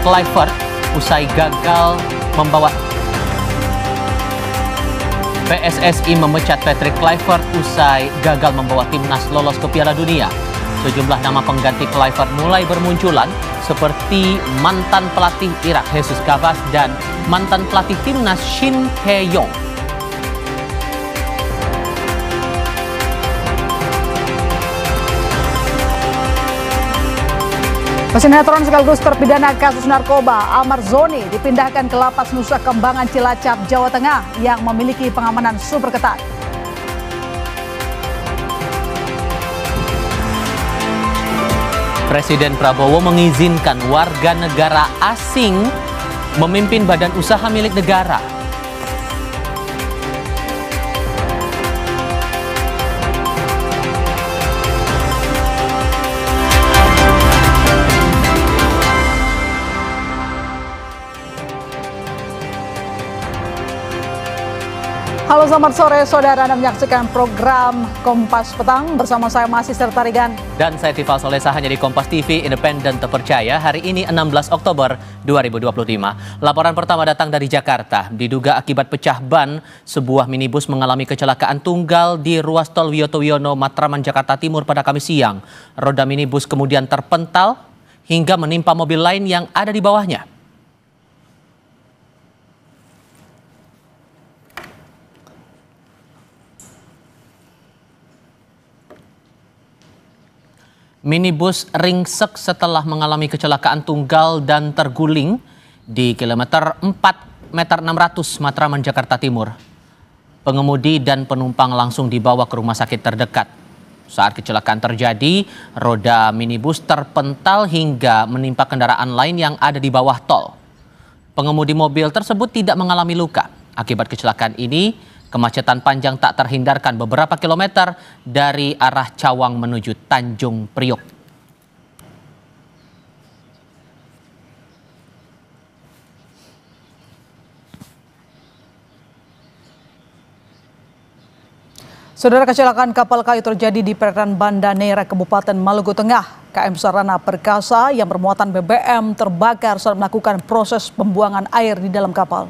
Kluivert usai gagal membawa PSSI memecat Patrick Kluivert usai gagal membawa timnas lolos ke Piala Dunia. Sejumlah nama pengganti Kluivert mulai bermunculan seperti mantan pelatih Irak Jesus Gavas dan mantan pelatih timnas Shin Tae-yong. Pesinetron sekaligus terpidana kasus narkoba Ahmad Zoni dipindahkan ke Lapas Nusa Kambangan Cilacap, Jawa Tengah yang memiliki pengamanan super ketat. Presiden Prabowo mengizinkan warga negara asing memimpin badan usaha milik negara. Halo, selamat sore saudara, Anda menyaksikan program Kompas Petang bersama saya Masih Sertarigan. Dan saya Tifal Solesa, hanya di Kompas TV, independen terpercaya. Hari ini 16 Oktober 2025. Laporan pertama datang dari Jakarta. Diduga akibat pecah ban, sebuah minibus mengalami kecelakaan tunggal di ruas tol Wiyoto Wiono, Matraman, Jakarta Timur pada Kamis siang. Roda minibus kemudian terpental hingga menimpa mobil lain yang ada di bawahnya. Minibus ringsek setelah mengalami kecelakaan tunggal dan terguling di kilometer 4 meter 600 Matraman, Jakarta Timur. Pengemudi dan penumpang langsung dibawa ke rumah sakit terdekat. Saat kecelakaan terjadi, roda minibus terpental hingga menimpa kendaraan lain yang ada di bawah tol. Pengemudi mobil tersebut tidak mengalami luka. Akibat kecelakaan ini, kemacetan panjang tak terhindarkan beberapa kilometer dari arah Cawang menuju Tanjung Priok. Saudara, kecelakaan kapal kayu terjadi di perairan Banda Neira, Kabupaten Maluku Tengah. KM Sarana Perkasa yang bermuatan BBM terbakar saat melakukan proses pembuangan air di dalam kapal.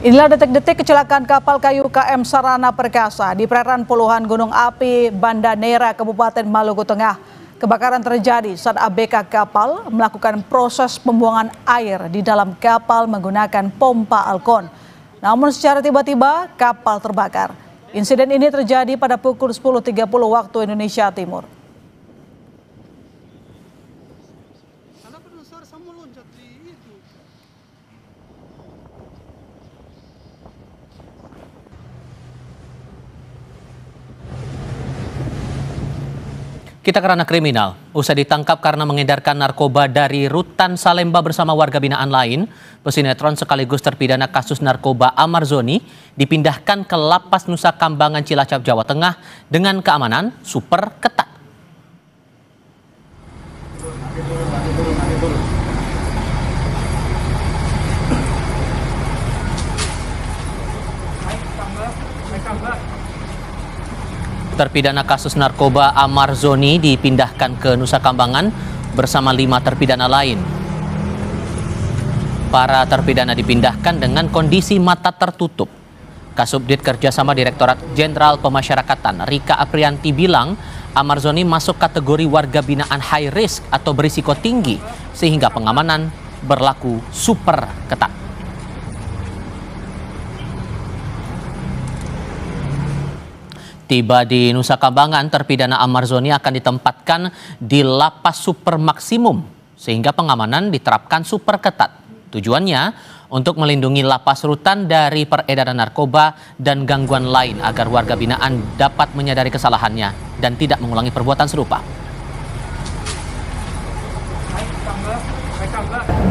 Inilah detik-detik kecelakaan kapal kayu KM Sarana Perkasa di perairan puluhan Gunung Api Banda Neira, Kabupaten Maluku Tengah. Kebakaran terjadi saat ABK kapal melakukan proses pembuangan air di dalam kapal menggunakan pompa Alkon. Namun secara tiba-tiba kapal terbakar. Insiden ini terjadi pada pukul 10.30 waktu Indonesia Timur. Kita ke ranah kriminal. Usai ditangkap karena mengedarkan narkoba dari Rutan Salemba bersama warga binaan lain, pesinetron sekaligus terpidana kasus narkoba Ahmad Zoni dipindahkan ke Lapas Nusa Kambangan Cilacap, Jawa Tengah dengan keamanan super ketat. Terpidana kasus narkoba Ahmad Zoni dipindahkan ke Nusa Kambangan bersama 5 terpidana lain. Para terpidana dipindahkan dengan kondisi mata tertutup. Kasubdit Kerjasama Direktorat Jenderal Pemasyarakatan Rika Aprianti bilang Ahmad Zoni masuk kategori warga binaan high risk atau berisiko tinggi sehingga pengamanan berlaku super ketat. Tiba di Nusa Kambangan, terpidana Ahmad Zoni akan ditempatkan di lapas super maksimum sehingga pengamanan diterapkan super ketat. Tujuannya untuk melindungi lapas rutan dari peredaran narkoba dan gangguan lain agar warga binaan dapat menyadari kesalahannya dan tidak mengulangi perbuatan serupa.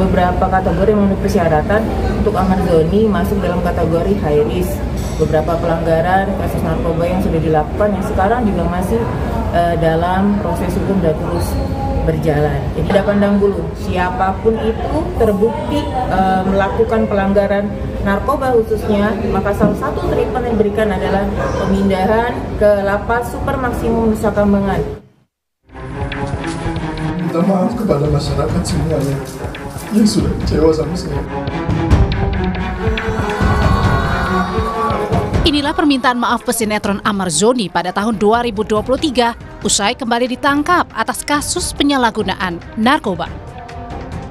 Beberapa kategori memenuhi persyaratan untuk Ahmad Zoni masuk dalam kategori high risk. Beberapa pelanggaran kasus narkoba yang sudah dilakukan yang sekarang juga masih dalam proses hukum dan terus berjalan. Jadi tidak pandang bulu, siapapun itu terbukti melakukan pelanggaran narkoba khususnya, maka salah satu treatment yang diberikan adalah pemindahan ke lapas super maksimum Nusa Kambangan. Minta maaf kepada masyarakat semuanya yang sudah kecewa sama saya. Inilah permintaan maaf pesinetron Amar Zoni pada tahun 2023 usai kembali ditangkap atas kasus penyalahgunaan narkoba.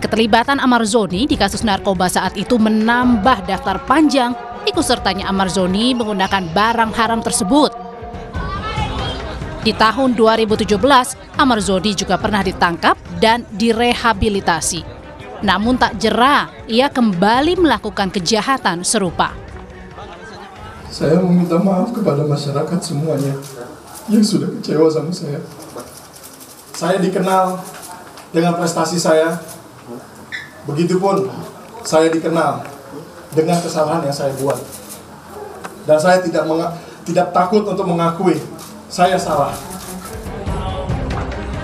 Keterlibatan Amar Zoni di kasus narkoba saat itu menambah daftar panjang ikut sertanya Amar Zoni menggunakan barang haram tersebut. Di tahun 2017, Amar Zoni juga pernah ditangkap dan direhabilitasi. Namun tak jera, ia kembali melakukan kejahatan serupa. Saya meminta maaf kepada masyarakat semuanya yang sudah kecewa sama saya. Saya dikenal dengan prestasi saya, begitupun saya dikenal dengan kesalahan yang saya buat. Dan saya tidak takut untuk mengakui saya salah.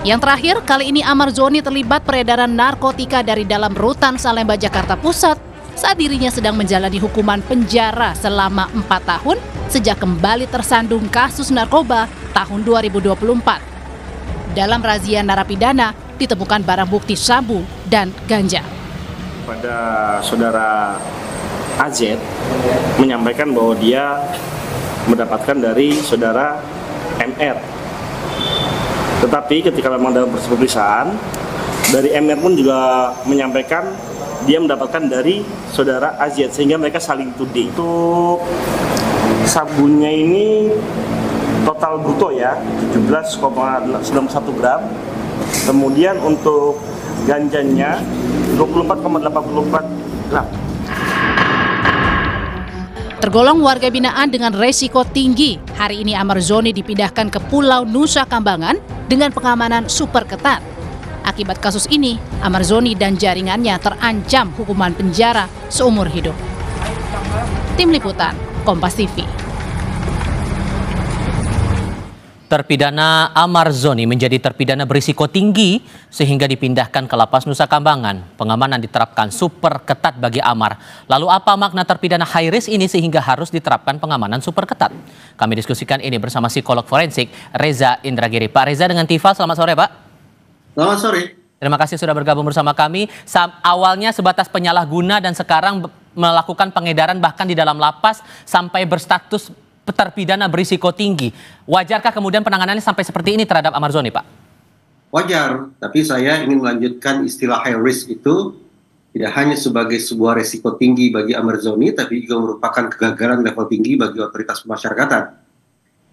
Yang terakhir, kali ini Amar Zoni terlibat peredaran narkotika dari dalam rutan Salemba, Jakarta Pusat saat dirinya sedang menjalani hukuman penjara selama 4 tahun sejak kembali tersandung kasus narkoba tahun 2024. Dalam razia narapidana ditemukan barang bukti sabu dan ganja. Pada saudara AZ menyampaikan bahwa dia mendapatkan dari saudara MR. Tetapi ketika memang dalam proses pemeriksaan, dari MR pun juga menyampaikan dia mendapatkan dari saudara AZ, sehingga mereka saling tuding. Untuk sabunnya ini total bruto ya 17,91 gram. Kemudian untuk ganjanya 24,84 gram. Tergolong warga binaan dengan resiko tinggi, hari ini Amar Zoni dipindahkan ke Pulau Nusa Kambangan dengan pengamanan super ketat. Akibat kasus ini, Amar Zoni dan jaringannya terancam hukuman penjara seumur hidup. Tim Liputan, Kompas TV. Terpidana Amar Zoni menjadi terpidana berisiko tinggi sehingga dipindahkan ke Lapas Nusa Kambangan. Pengamanan diterapkan super ketat bagi Amar. Lalu apa makna terpidana high risk ini sehingga harus diterapkan pengamanan super ketat? Kami diskusikan ini bersama psikolog forensik Reza Indragiri. Pak Reza dengan Tifa, selamat sore Pak. Selamat sore. Terima kasih sudah bergabung bersama kami. Awalnya sebatas penyalahguna dan sekarang melakukan pengedaran bahkan di dalam lapas sampai berstatus terpidana berisiko tinggi. Wajarkah kemudian penanganannya sampai seperti ini terhadap Amar Zoni, Pak? Wajar, tapi saya ingin melanjutkan istilah high risk itu tidak hanya sebagai sebuah resiko tinggi bagi Amar Zoni, tapi juga merupakan kegagalan level tinggi bagi otoritas pemasyarakatan.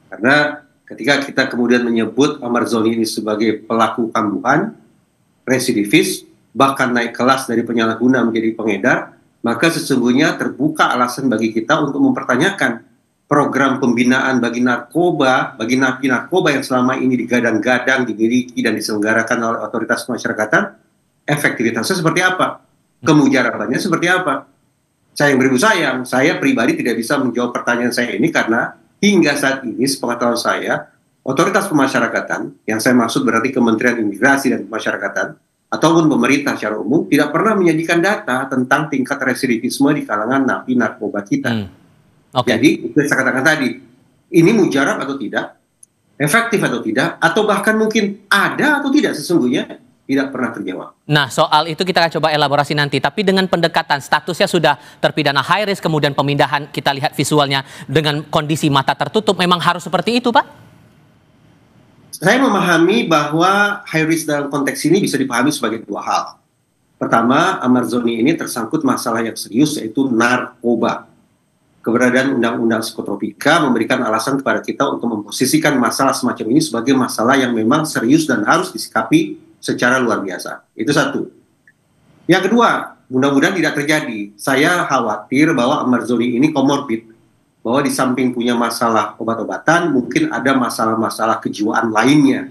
Karena ketika kita kemudian menyebut Amar Zoni ini sebagai pelaku kambuhan, residivis, bahkan naik kelas dari penyalahguna menjadi pengedar, maka sesungguhnya terbuka alasan bagi kita untuk mempertanyakan program pembinaan bagi narkoba, bagi napi narkoba yang selama ini digadang-gadang, dimiliki dan diselenggarakan oleh otoritas pemasyarakatan, efektivitasnya seperti apa? Kemujarabannya seperti apa? Sayang beribu sayang, saya pribadi tidak bisa menjawab pertanyaan saya ini karena hingga saat ini sepengetahuan saya, otoritas pemasyarakatan, yang saya maksud berarti Kementerian Imigrasi dan Pemasyarakatan, ataupun pemerintah secara umum, tidak pernah menyajikan data tentang tingkat residivisme di kalangan napi narkoba kita. Okay. Jadi, itu saya katakan tadi, ini mujarab atau tidak, efektif atau tidak, atau bahkan mungkin ada atau tidak sesungguhnya, tidak pernah terjawab. Nah, soal itu kita akan coba elaborasi nanti. Tapi dengan pendekatan statusnya sudah terpidana high risk, kemudian pemindahan kita lihat visualnya dengan kondisi mata tertutup, memang harus seperti itu, Pak? Saya memahami bahwa high risk dalam konteks ini bisa dipahami sebagai dua hal. Pertama, Amar Zoni ini tersangkut masalah yang serius, yaitu narkoba. Keberadaan Undang-Undang Psikotropika memberikan alasan kepada kita untuk memposisikan masalah semacam ini sebagai masalah yang memang serius dan harus disikapi secara luar biasa. Itu satu. Yang kedua, mudah-mudahan tidak terjadi. Saya khawatir bahwa Amar Zoni ini komorbid, bahwa di samping punya masalah obat-obatan, mungkin ada masalah-masalah kejiwaan lainnya.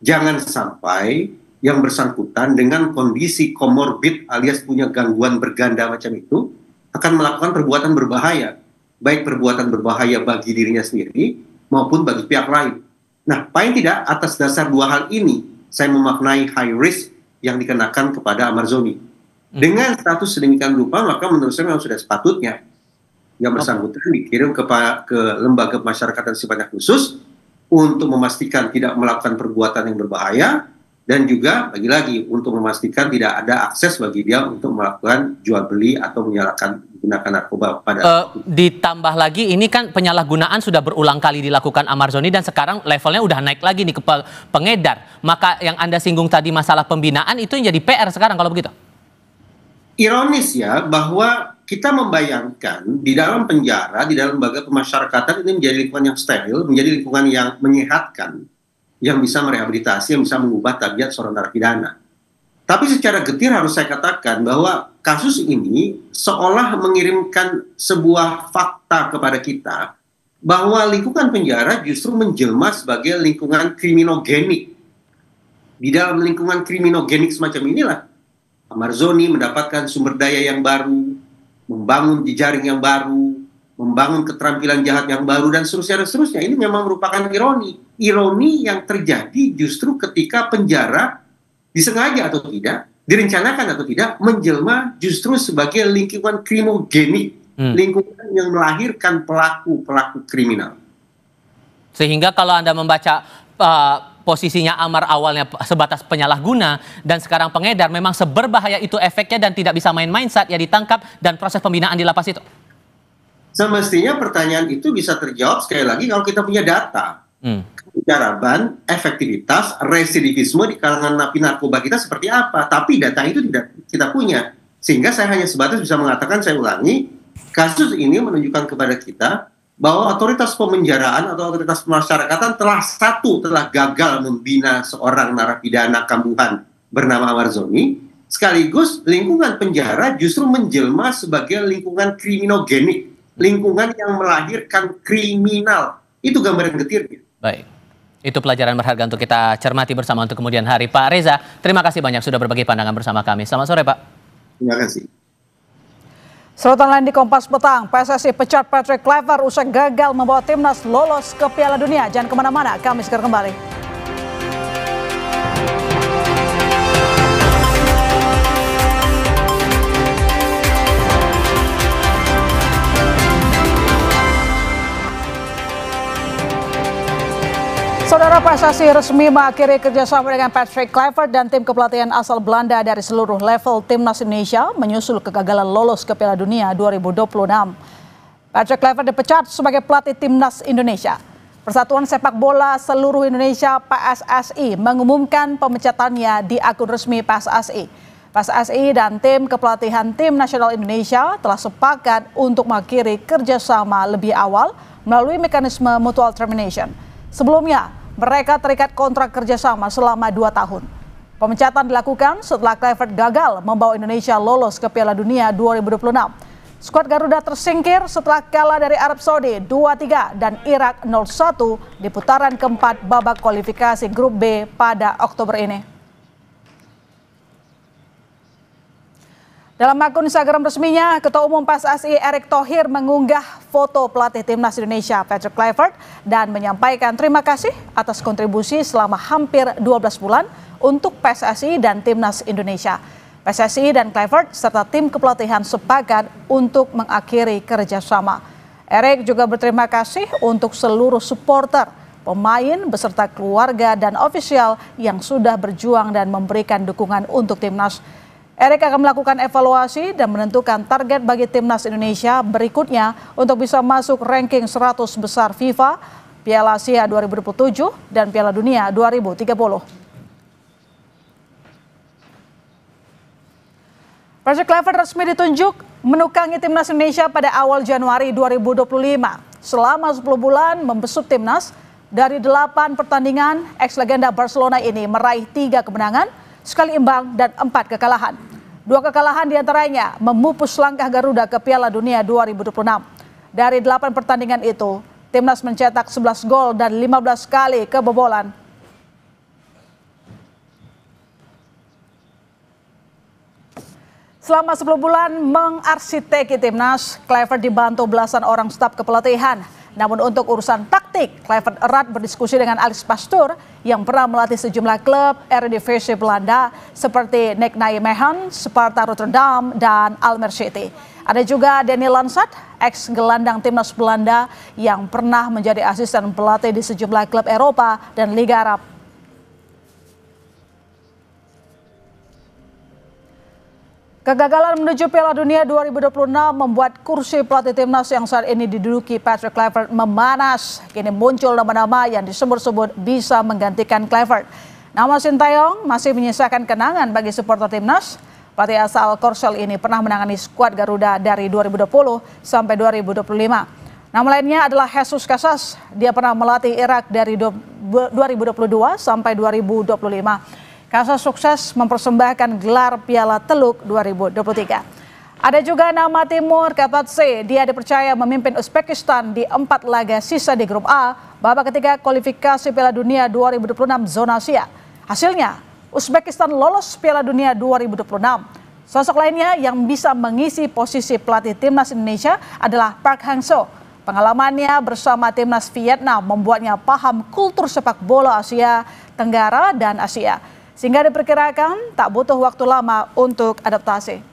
Jangan sampai yang bersangkutan dengan kondisi komorbid alias punya gangguan berganda macam itu akan melakukan perbuatan berbahaya, baik perbuatan berbahaya bagi dirinya sendiri maupun bagi pihak lain. Nah, paling tidak atas dasar dua hal ini, saya memaknai high risk yang dikenakan kepada Amarzoni. Dengan status sedemikian rupa, maka menurut saya memang sudah sepatutnya yang bersangkutan dikirim ke lembaga pemasyarakatan sifatnya khusus untuk memastikan tidak melakukan perbuatan yang berbahaya, dan juga lagi-lagi untuk memastikan tidak ada akses bagi dia untuk melakukan jual beli atau menggunakan narkoba pada ditambah lagi ini kan penyalahgunaan sudah berulang kali dilakukan Amarzoni dan sekarang levelnya udah naik lagi nih ke pengedar. Maka yang Anda singgung tadi masalah pembinaan itu yang jadi PR sekarang kalau begitu. Ironis ya, bahwa kita membayangkan di dalam penjara, di dalam lembaga pemasyarakatan ini menjadi lingkungan yang steril, menjadi lingkungan yang menyehatkan, yang bisa merehabilitasi, yang bisa mengubah tabiat seorang narapidana. Tapi secara getir harus saya katakan bahwa kasus ini seolah mengirimkan sebuah fakta kepada kita bahwa lingkungan penjara justru menjelma sebagai lingkungan kriminogenik. Di dalam lingkungan kriminogenik semacam inilah Amarzoni mendapatkan sumber daya yang baru, membangun jejaring yang baru, membangun keterampilan jahat yang baru, dan seterusnya dan seterusnya. Ini memang merupakan ironi yang terjadi justru ketika penjara disengaja atau tidak, direncanakan atau tidak, menjelma justru sebagai lingkungan krimogenik, lingkungan yang melahirkan pelaku-pelaku kriminal. Sehingga kalau Anda membaca posisinya Amar awalnya sebatas penyalahguna dan sekarang pengedar, memang seberbahaya itu efeknya dan tidak bisa main-main saat ia ditangkap dan proses pembinaan di lapas itu. Semestinya pertanyaan itu bisa terjawab sekali lagi kalau kita punya data. Kejaraban, efektivitas, residivisme di kalangan napi narkoba kita seperti apa. Tapi data itu tidak kita punya. Sehingga saya hanya sebatas bisa mengatakan, saya ulangi, kasus ini menunjukkan kepada kita bahwa otoritas pemenjaraan atau otoritas pemasyarakatan telah gagal membina seorang narapidana kambuhan bernama Amarzoni, sekaligus lingkungan penjara justru menjelma sebagai lingkungan kriminogenik, lingkungan yang melahirkan kriminal. Itu gambaran getirnya. Baik, itu pelajaran berharga untuk kita cermati bersama untuk kemudian hari. Pak Reza, terima kasih banyak sudah berbagi pandangan bersama kami. Selamat sore, Pak. Terima kasih. Sorotan lain di Kompas Petang, PSSI pecat Patrick Kluivert usai gagal membawa timnas lolos ke Piala Dunia. Jangan kemana-mana, kami segera kembali. Saudara, PSSI resmi mengakhiri kerjasama dengan Patrick Kluivert dan tim kepelatihan asal Belanda dari seluruh level timnas Indonesia menyusul kegagalan lolos ke Piala Dunia 2026. Patrick Kluivert dipecat sebagai pelatih timnas Indonesia. Persatuan Sepak Bola Seluruh Indonesia PSSI mengumumkan pemecatannya di akun resmi PSSI. PSSI dan tim kepelatihan tim nasional Indonesia telah sepakat untuk mengakhiri kerjasama lebih awal melalui mekanisme mutual termination. Sebelumnya, mereka terikat kontrak kerjasama selama 2 tahun. Pemecatan dilakukan setelah Kluivert gagal membawa Indonesia lolos ke Piala Dunia 2026. Skuad Garuda tersingkir setelah kalah dari Arab Saudi 2-3 dan Irak 0-1 di putaran keempat babak kualifikasi Grup B pada Oktober ini. Dalam akun Instagram resminya, Ketua Umum PSSI Erick Thohir mengunggah foto pelatih timnas Indonesia Patrick Kluivert dan menyampaikan terima kasih atas kontribusi selama hampir 12 bulan untuk PSSI dan timnas Indonesia. PSSI dan Kluivert serta tim kepelatihan sepakat untuk mengakhiri kerjasama. Erick juga berterima kasih untuk seluruh supporter, pemain beserta keluarga dan ofisial yang sudah berjuang dan memberikan dukungan untuk timnas. Erick akan melakukan evaluasi dan menentukan target bagi timnas Indonesia berikutnya untuk bisa masuk ranking 100 besar FIFA, Piala Asia 2027 dan Piala Dunia 2030. Patrick Kluivert resmi ditunjuk menukangi timnas Indonesia pada awal Januari 2025. Selama 10 bulan membesut timnas, dari 8 pertandingan, ex-legenda Barcelona ini meraih 3 kemenangan, sekali imbang dan 4 kekalahan. 2 kekalahan diantaranya memupus langkah Garuda ke Piala Dunia 2026. Dari 8 pertandingan itu, timnas mencetak 11 gol dan 15 kali kebobolan. Selama 10 bulan mengarsiteki timnas, Kluivert dibantu belasan orang staf kepelatihan Namun untuk urusan taktik, Kluivert erat berdiskusi dengan Alex Pastoor yang pernah melatih sejumlah klub Eredivisie Belanda seperti NEC Nijmegen, Sparta Rotterdam, dan Almere City. Ada juga Danny Lansat, ex-gelandang timnas Belanda yang pernah menjadi asisten pelatih di sejumlah klub Eropa dan Liga Arab. Kegagalan menuju Piala Dunia 2026 membuat kursi pelatih timnas yang saat ini diduduki Patrick Kluivert memanas. Kini muncul nama-nama yang disebut-sebut bisa menggantikan Kluivert. Nama Sintayong masih menyisakan kenangan bagi supporter timnas. Pelatih asal Korsel ini pernah menangani skuad Garuda dari 2020 sampai 2025. Nama lainnya adalah Jesus Casas. Dia pernah melatih Irak dari 2022 sampai 2025. Casas sukses mempersembahkan gelar Piala Teluk 2023. Ada juga nama Timur Kapatse. Dia dipercaya memimpin Uzbekistan di 4 laga sisa di grup A babak ketiga kualifikasi Piala Dunia 2026 zona Asia. Hasilnya, Uzbekistan lolos Piala Dunia 2026. Sosok lainnya yang bisa mengisi posisi pelatih timnas Indonesia adalah Park Hang-seo. Pengalamannya bersama timnas Vietnam membuatnya paham kultur sepak bola Asia Tenggara dan Asia, sehingga diperkirakan tak butuh waktu lama untuk adaptasi.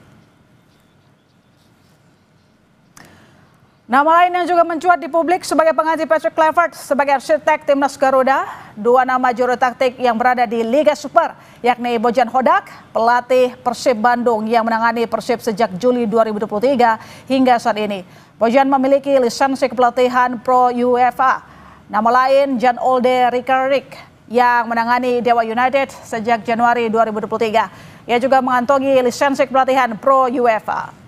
Nama lain yang juga mencuat di publik sebagai pengganti Patrick Kluivert sebagai arsitek timnas Garuda, 2 nama juru taktik yang berada di Liga Super, yakni Bojan Hodak, pelatih Persib Bandung yang menangani Persib sejak Juli 2023 hingga saat ini. Bojan memiliki lisensi kepelatihan Pro UEFA. Nama lain Jan Olde Rickarik yang menangani Dewa United sejak Januari 2023. Ia juga mengantongi lisensi kepelatihan Pro UEFA.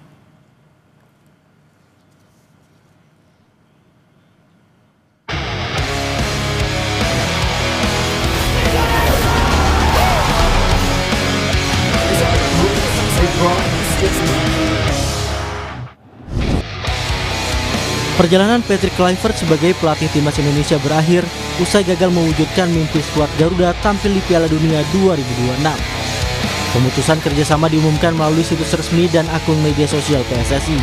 Perjalanan Patrick Kluivert sebagai pelatih timnas Indonesia berakhir usai gagal mewujudkan mimpi skuad Garuda tampil di Piala Dunia 2026. Pemutusan kerjasama diumumkan melalui situs resmi dan akun media sosial PSSI.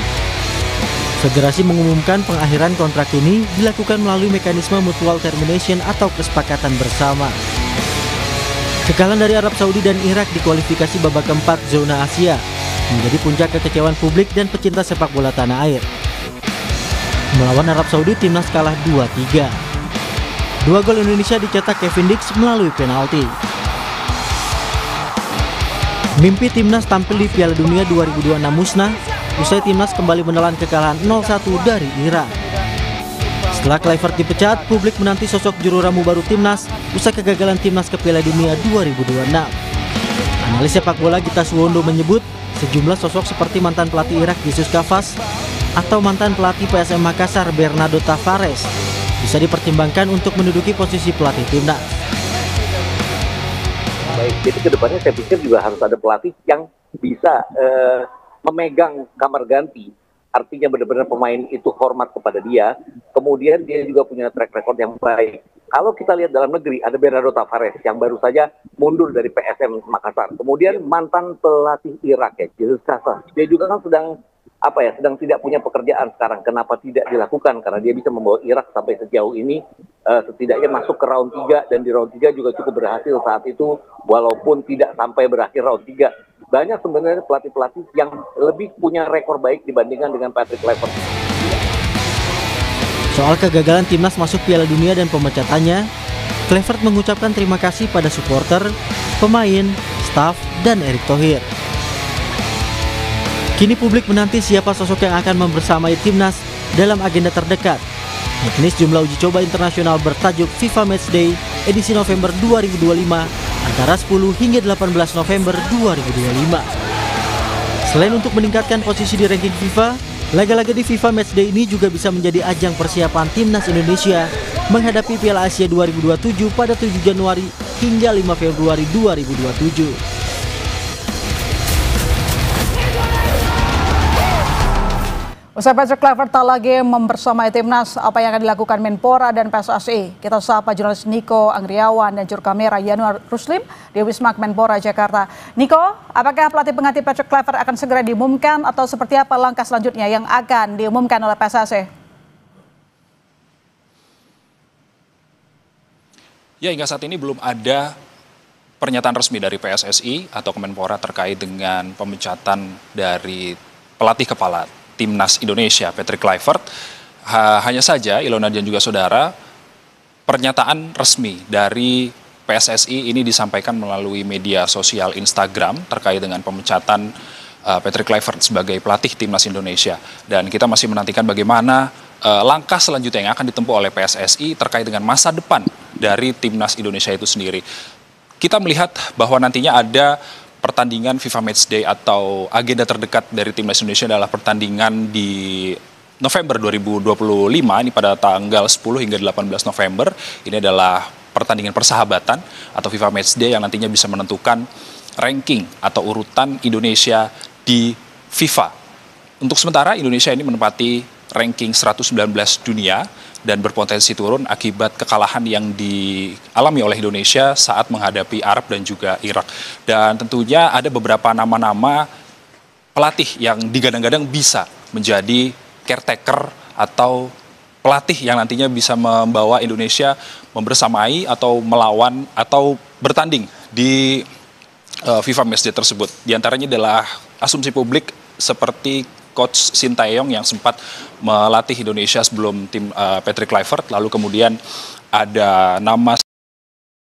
Federasi mengumumkan pengakhiran kontrak ini dilakukan melalui mekanisme mutual termination atau kesepakatan bersama. Kekalahan dari Arab Saudi dan Irak di kualifikasi babak keempat zona Asia menjadi puncak kekecewaan publik dan pecinta sepak bola tanah air. Melawan Arab Saudi, timnas kalah 2-3. 2 gol Indonesia dicetak Kevin Dix melalui penalti. Mimpi timnas tampil di Piala Dunia 2026 musnah usai timnas kembali menelan kekalahan 0-1 dari Irak. Setelah Kluivert dipecat, publik menanti sosok juru ramu baru timnas usai kegagalan timnas ke Piala Dunia 2026. Analis sepak bola Gita Suwondo menyebut sejumlah sosok seperti mantan pelatih Irak Jesus Kafas atau mantan pelatih PSM Makassar Bernardo Tavares bisa dipertimbangkan untuk menduduki posisi pelatih timnas. Baik, jadi kedepannya saya pikir juga harus ada pelatih yang bisa memegang kamar ganti. Artinya benar-benar pemain itu hormat kepada dia. Kemudian dia juga punya track record yang baik. Kalau kita lihat dalam negeri, ada Bernardo Tavares yang baru saja mundur dari PSM Makassar. Kemudian mantan pelatih Irak ya, Jesus Casas. Dia juga kan sedang tidak punya pekerjaan sekarang. Kenapa tidak dilakukan? Karena dia bisa membawa Irak sampai sejauh ini, setidaknya masuk ke round 3, dan di round 3 juga cukup berhasil saat itu, walaupun tidak sampai berakhir round 3. Banyak sebenarnya pelatih-pelatih yang lebih punya rekor baik dibandingkan dengan Patrick Kluivert. Soal kegagalan timnas masuk Piala Dunia dan pemecatannya, Kluivert mengucapkan terima kasih pada supporter, pemain, staf, dan Erick Thohir. Kini publik menanti siapa sosok yang akan membersamai timnas dalam agenda terdekat, yakni sejumlah uji coba internasional bertajuk FIFA Matchday edisi November 2025 antara 10 hingga 18 November 2025. Selain untuk meningkatkan posisi di ranking FIFA, laga-laga di FIFA Matchday ini juga bisa menjadi ajang persiapan timnas Indonesia menghadapi Piala Asia 2027 pada 7 Januari hingga 5 Februari 2027. Usai Patrick Kluivert tak lagi membersamai timnas, apa yang akan dilakukan Menpora dan PSSI? Kita sapa jurnalis Niko Anggriawan dan juru kamera Yanuar Ruslim di Wisma Menpora Jakarta. Niko, apakah pelatih pengganti Patrick Kluivert akan segera diumumkan atau seperti apa langkah selanjutnya yang akan diumumkan oleh PSSI? Ya, hingga saat ini belum ada pernyataan resmi dari PSSI atau Kemenpora terkait dengan pemecatan dari pelatih kepala Timnas Indonesia, Patrick Kluivert. Hanya saja, Ilona dan juga saudara, pernyataan resmi dari PSSI ini disampaikan melalui media sosial Instagram terkait dengan pemecatan Patrick Kluivert sebagai pelatih Timnas Indonesia. Dan kita masih menantikan bagaimana langkah selanjutnya yang akan ditempuh oleh PSSI terkait dengan masa depan dari Timnas Indonesia itu sendiri. Kita melihat bahwa nantinya ada pertandingan FIFA Matchday atau agenda terdekat dari Timnas Indonesia adalah pertandingan di November 2025, ini pada tanggal 10 hingga 18 November. Ini adalah pertandingan persahabatan atau FIFA Matchday yang nantinya bisa menentukan ranking atau urutan Indonesia di FIFA. Untuk sementara Indonesia ini menempati ranking 119 dunia dan berpotensi turun akibat kekalahan yang dialami oleh Indonesia saat menghadapi Arab dan juga Irak. Dan tentunya ada beberapa nama-nama pelatih yang digadang-gadang bisa menjadi caretaker atau pelatih yang nantinya bisa membawa Indonesia membersamai atau melawan atau bertanding di FIFA Matchday tersebut. Di antaranya adalah asumsi publik seperti Coach Sintayong yang sempat melatih Indonesia sebelum tim Patrick Kluivert, lalu kemudian ada nama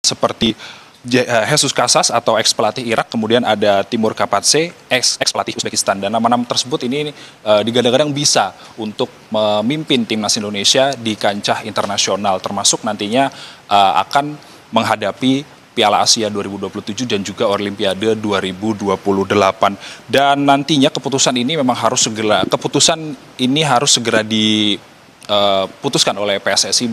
seperti Jesus Casas atau ex-pelatih Irak, kemudian ada Timur Kapadze, ex-pelatih Uzbekistan, dan nama-nama tersebut ini digadang-gadang bisa untuk memimpin timnas Indonesia di kancah internasional, termasuk nantinya akan menghadapi Piala Asia 2027 dan juga Olimpiade 2028. Dan nantinya keputusan ini harus segera diputuskan oleh PSSI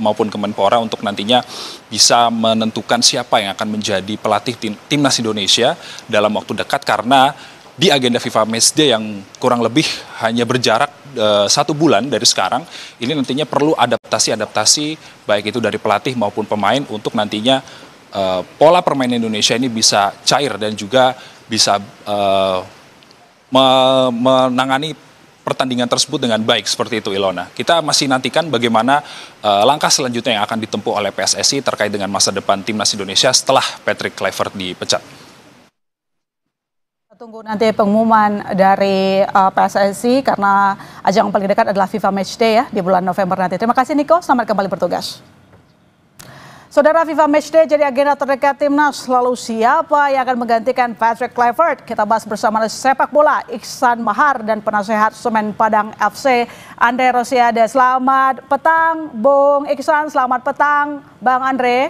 maupun Kemenpora untuk nantinya bisa menentukan siapa yang akan menjadi pelatih timnas Indonesia dalam waktu dekat, karena di agenda FIFA Matchday yang kurang lebih hanya berjarak 1 bulan dari sekarang, ini nantinya perlu adaptasi baik itu dari pelatih maupun pemain untuk nantinya pola permainan Indonesia ini bisa cair dan juga bisa menangani pertandingan tersebut dengan baik, seperti itu Ilona. Kita masih nantikan bagaimana langkah selanjutnya yang akan ditempuh oleh PSSI terkait dengan masa depan timnas Indonesia setelah Patrick Kluivert dipecat. Tunggu nanti pengumuman dari PSSI karena ajang yang paling dekat adalah FIFA Matchday ya di bulan November nanti. Terima kasih Niko, selamat kembali bertugas. Saudara, FIFA Matchday jadi agenda terdekat timnas. Lalu siapa yang akan menggantikan Patrick Kluivert? Kita bahas bersama sepak bola Iksan Mahar dan penasehat Semen Padang FC Andre Rosiade. Selamat petang Bung Iksan, selamat petang Bang Andre.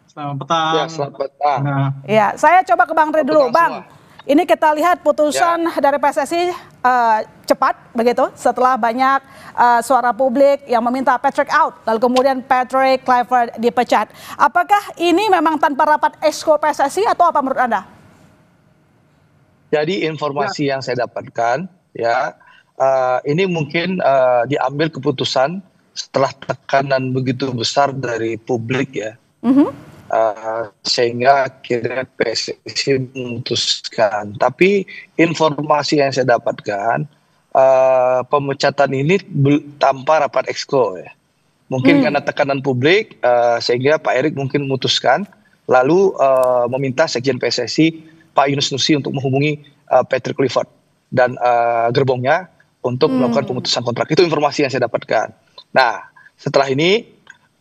Selamat petang. Ya, selamat petang. Ya, saya coba ke Bang Andre dulu, Bang. Ini kita lihat putusan dari PSSI cepat begitu setelah banyak suara publik yang meminta Patrick out, lalu kemudian Patrick Kluivert dipecat. Apakah ini memang tanpa rapat exco PSSI atau apa menurut Anda? Jadi informasi yang saya dapatkan ya ini mungkin diambil keputusan setelah tekanan begitu besar dari publik ya. Sehingga akhirnya PSSI memutuskan. Tapi informasi yang saya dapatkan pemecatan ini tanpa rapat exco ya. Mungkin karena tekanan publik sehingga Pak Erik mungkin memutuskan lalu meminta Sekjen PSSI Pak Yunus Nusi untuk menghubungi Patrick Kluivert dan gerbongnya untuk melakukan pemutusan kontrak. Itu informasi yang saya dapatkan. Nah, setelah ini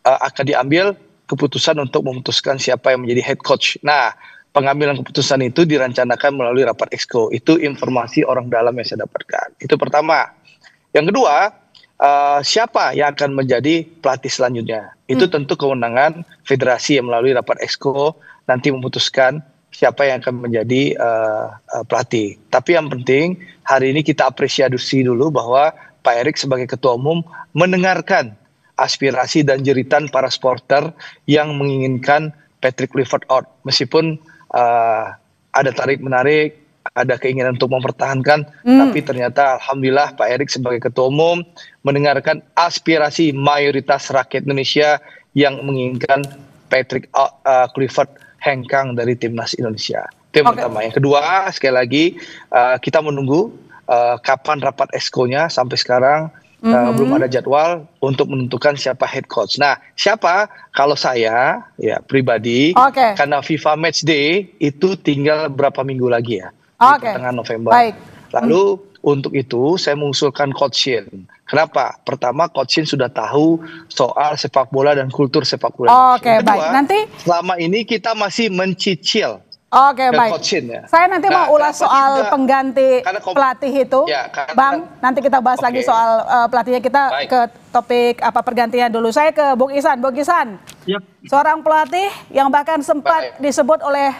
akan diambil keputusan untuk memutuskan siapa yang menjadi head coach. Nah, pengambilan keputusan itu direncanakan melalui rapat exco. Itu informasi orang dalam yang saya dapatkan. Itu pertama. Yang kedua, siapa yang akan menjadi pelatih selanjutnya? Itu tentu kewenangan federasi yang melalui rapat exco nanti memutuskan siapa yang akan menjadi pelatih. Tapi yang penting hari ini kita apresiasi dulu bahwa Pak Erik sebagai ketua umum mendengarkan aspirasi dan jeritan para supporter yang menginginkan Patrick Kluivert out. Meskipun ada tarik-menarik, ada keinginan untuk mempertahankan, tapi ternyata alhamdulillah Pak Erik sebagai ketua umum mendengarkan aspirasi mayoritas rakyat Indonesia yang menginginkan Patrick Kluivert hengkang dari timnas Indonesia. Itu yang pertama. Yang kedua, sekali lagi kita menunggu kapan rapat exco-nya. Sampai sekarang Belum ada jadwal untuk menentukan siapa head coach. Nah, siapa? Kalau saya ya pribadi, karena FIFA Match Day itu tinggal berapa minggu lagi ya, di pertengahan November. Baik. Lalu untuk itu saya mengusulkan Coach Shin. Kenapa? Pertama, Coach Shin sudah tahu soal sepak bola dan kultur sepak bola. Oke, baik. Nanti selama ini kita masih mencicil. Oke, baik. Ya. Saya nanti mau ulas soal pengganti pelatih itu, Bang. Nanti kita bahas lagi soal pelatihnya. Kita ke topik pergantian dulu. Saya ke Bung Ihsan. Bung Ihsan, seorang pelatih yang bahkan sempat disebut oleh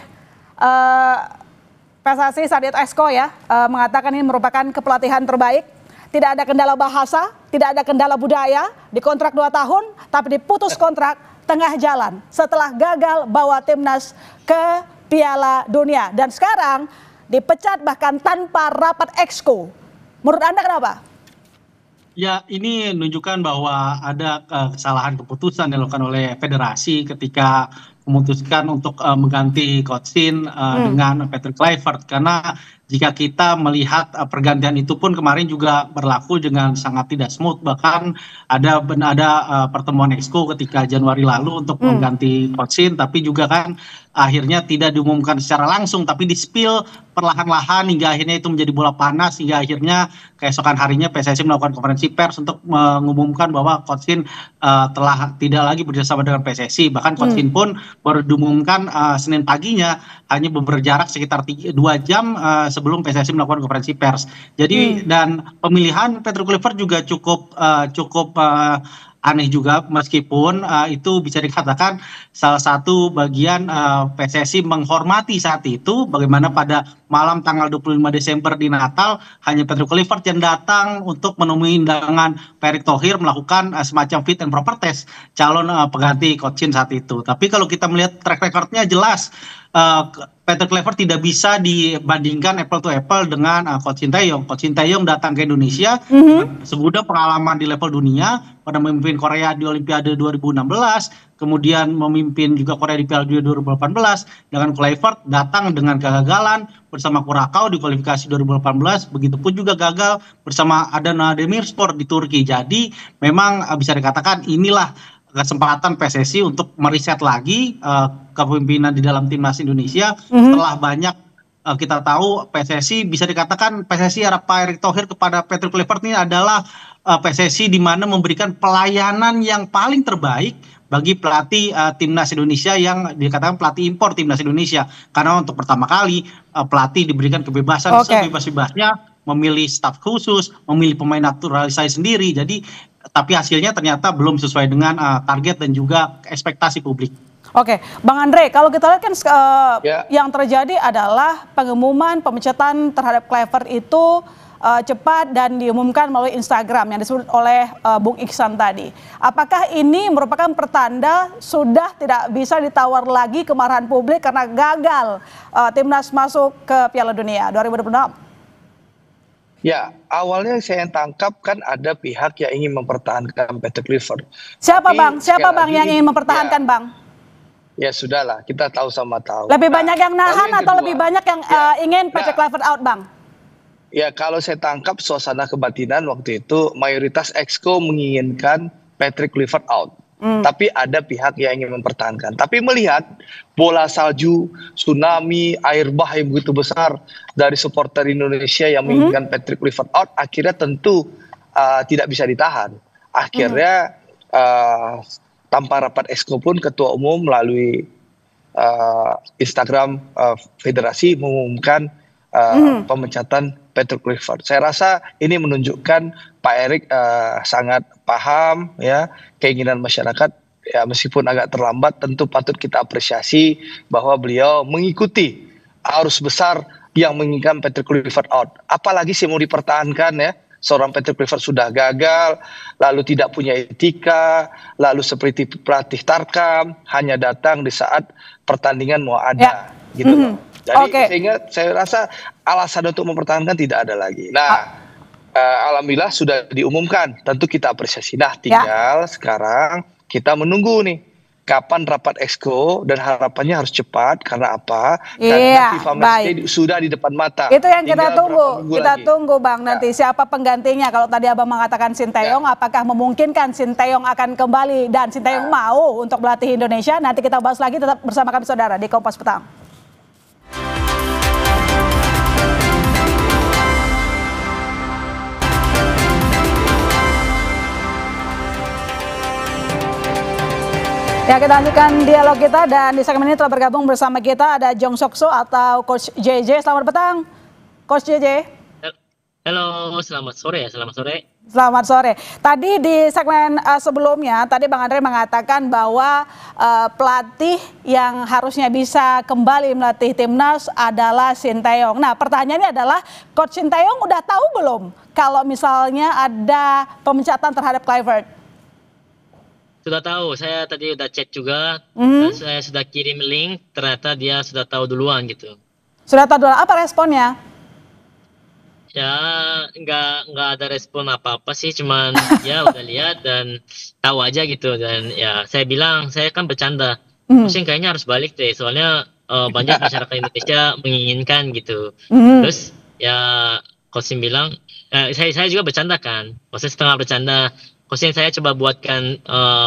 PSSI Sadiat Exco ya, mengatakan ini merupakan kepelatihan terbaik. Tidak ada kendala bahasa, tidak ada kendala budaya, dikontrak 2 tahun, tapi diputus kontrak tengah jalan setelah gagal bawa timnas ke Piala Dunia. Dan sekarang dipecat bahkan tanpa rapat Exco. Menurut Anda kenapa? Ya, ini menunjukkan bahwa ada kesalahan keputusan yang dilakukan oleh federasi ketika memutuskan untuk mengganti Coach Shin dengan Patrick Kluivert. Karena jika kita melihat pergantian itu pun kemarin juga berlaku dengan sangat tidak smooth. Bahkan ada pertemuan Exco ketika Januari lalu untuk mengganti Coach Shin, tapi juga kan akhirnya tidak diumumkan secara langsung, tapi di-spill perlahan-lahan hingga akhirnya itu menjadi bola panas, hingga akhirnya keesokan harinya PSSI melakukan konferensi pers untuk mengumumkan bahwa Coach Shin telah tidak lagi bekerjasama dengan PSSI. Bahkan Coach Shin pun baru diumumkan Senin paginya, hanya berjarak sekitar 2 jam sebelum PSSI melakukan konferensi pers. Jadi dan pemilihan Patrick Kluivert juga cukup aneh juga, meskipun itu bisa dikatakan salah satu bagian PSSI menghormati saat itu bagaimana pada malam tanggal 25 Desember di Natal hanya Patrick Kluivert yang datang untuk menemui undangan Pak Erick Thohir melakukan semacam fit and proper test calon pengganti Coach Shin saat itu. Tapi kalau kita melihat track recordnya jelas Patrick Kluivert tidak bisa dibandingkan apple to apple dengan Coach Sinteyong. Coach Sinteyong datang ke Indonesia segudang pengalaman di level dunia, pada memimpin Korea di Olimpiade 2016, kemudian memimpin juga Korea di Piala Dunia 2018. Dengan Kluivert datang dengan kegagalan bersama Kurakau di kualifikasi 2018, begitupun juga gagal bersama Adana Demirspor di Turki. Jadi memang bisa dikatakan inilah kesempatan PSSI untuk meriset lagi kepemimpinan di dalam timnas Indonesia setelah banyak kita tahu PSSI bisa dikatakan PSSI era Pak Erick Thohir kepada Patrick Kluivert ini adalah PSSI di mana memberikan pelayanan yang paling terbaik bagi pelatih timnas Indonesia yang dikatakan pelatih impor timnas Indonesia, karena untuk pertama kali pelatih diberikan kebebasan sebebas-bebasnya memilih staf khusus, memilih pemain naturalisasi sendiri. Jadi tapi hasilnya ternyata belum sesuai dengan target dan juga ekspektasi publik. Oke, Bang Andre, kalau kita lihat kan yang terjadi adalah pengumuman pemecatan terhadap Kluivert itu cepat dan diumumkan melalui Instagram yang disebut oleh Bung Ihsan tadi. Apakah ini merupakan pertanda sudah tidak bisa ditawar lagi kemarahan publik karena gagal timnas masuk ke Piala Dunia 2026? Ya, awalnya saya yang tangkap kan ada pihak yang ingin mempertahankan Patrick Kluivert. Siapa Bang? Siapa Bang yang ingin mempertahankan Bang? Ya sudahlah, kita tahu sama tahu. Lebih banyak yang nahan atau lebih banyak yang ingin Patrick Kluivert out, Bang? Ya, kalau saya tangkap suasana kebatinan waktu itu mayoritas Exco menginginkan Patrick Kluivert out. Tapi ada pihak yang ingin mempertahankan. Tapi melihat bola salju, tsunami, air bah yang begitu besar dari supporter Indonesia yang menginginkan Patrick Kluivert out, akhirnya tentu tidak bisa ditahan. Akhirnya tanpa rapat Exco pun Ketua Umum melalui Instagram Federasi mengumumkan pemecatan Patrick Kluivert. Saya rasa ini menunjukkan Pak Erick sangat paham ya keinginan masyarakat, ya meskipun agak terlambat tentu patut kita apresiasi bahwa beliau mengikuti arus besar yang menginginkan Patrick Kluivert out. Apalagi sih mau dipertahankan ya, seorang Patrick Kluivert sudah gagal, lalu tidak punya etika, lalu seperti pelatih Tarkam hanya datang di saat pertandingan mau ada gitu loh. Jadi sehingga saya rasa alasan untuk mempertahankan tidak ada lagi. Nah, alhamdulillah sudah diumumkan, tentu kita apresiasi. Nah, tinggal sekarang kita menunggu nih kapan rapat exco dan harapannya harus cepat karena apa? Iya, Karena FIFA match baik. day sudah di depan mata. Itu yang kita Tinggal tunggu. berapa minggu Kita lagi. tunggu Bang nanti siapa penggantinya. Kalau tadi Abang mengatakan Sinteyong, apakah memungkinkan Sinteyong akan kembali dan Sinteyong mau untuk melatih Indonesia? Nanti kita bahas lagi, tetap bersama kami saudara di Kompas Petang. Ya, kita lanjutkan dialog kita dan di segmen ini telah bergabung bersama kita ada Jong Sokso atau Coach JJ. Selamat petang, Coach JJ. Halo, selamat sore ya, selamat sore. Selamat sore. Tadi di segmen sebelumnya, tadi Bang Andre mengatakan bahwa pelatih yang harusnya bisa kembali melatih timnas adalah Sinteyong. Nah, pertanyaannya adalah, Coach Sinteyong udah tahu belum kalau misalnya ada pemecatan terhadap Kluivert? Sudah tahu, saya tadi udah cek juga, dan saya sudah kirim link, ternyata dia sudah tahu duluan gitu. Sudah tahu duluan, apa responnya? Ya, nggak ada respon apa-apa sih, cuman ya udah lihat dan tahu aja gitu. Dan ya saya bilang, saya kan bercanda, Coaching kayaknya harus balik deh, soalnya banyak masyarakat Indonesia menginginkan gitu. Terus ya Coaching bilang, saya juga bercanda kan, maksudnya setengah bercanda. Coaching saya coba buatkan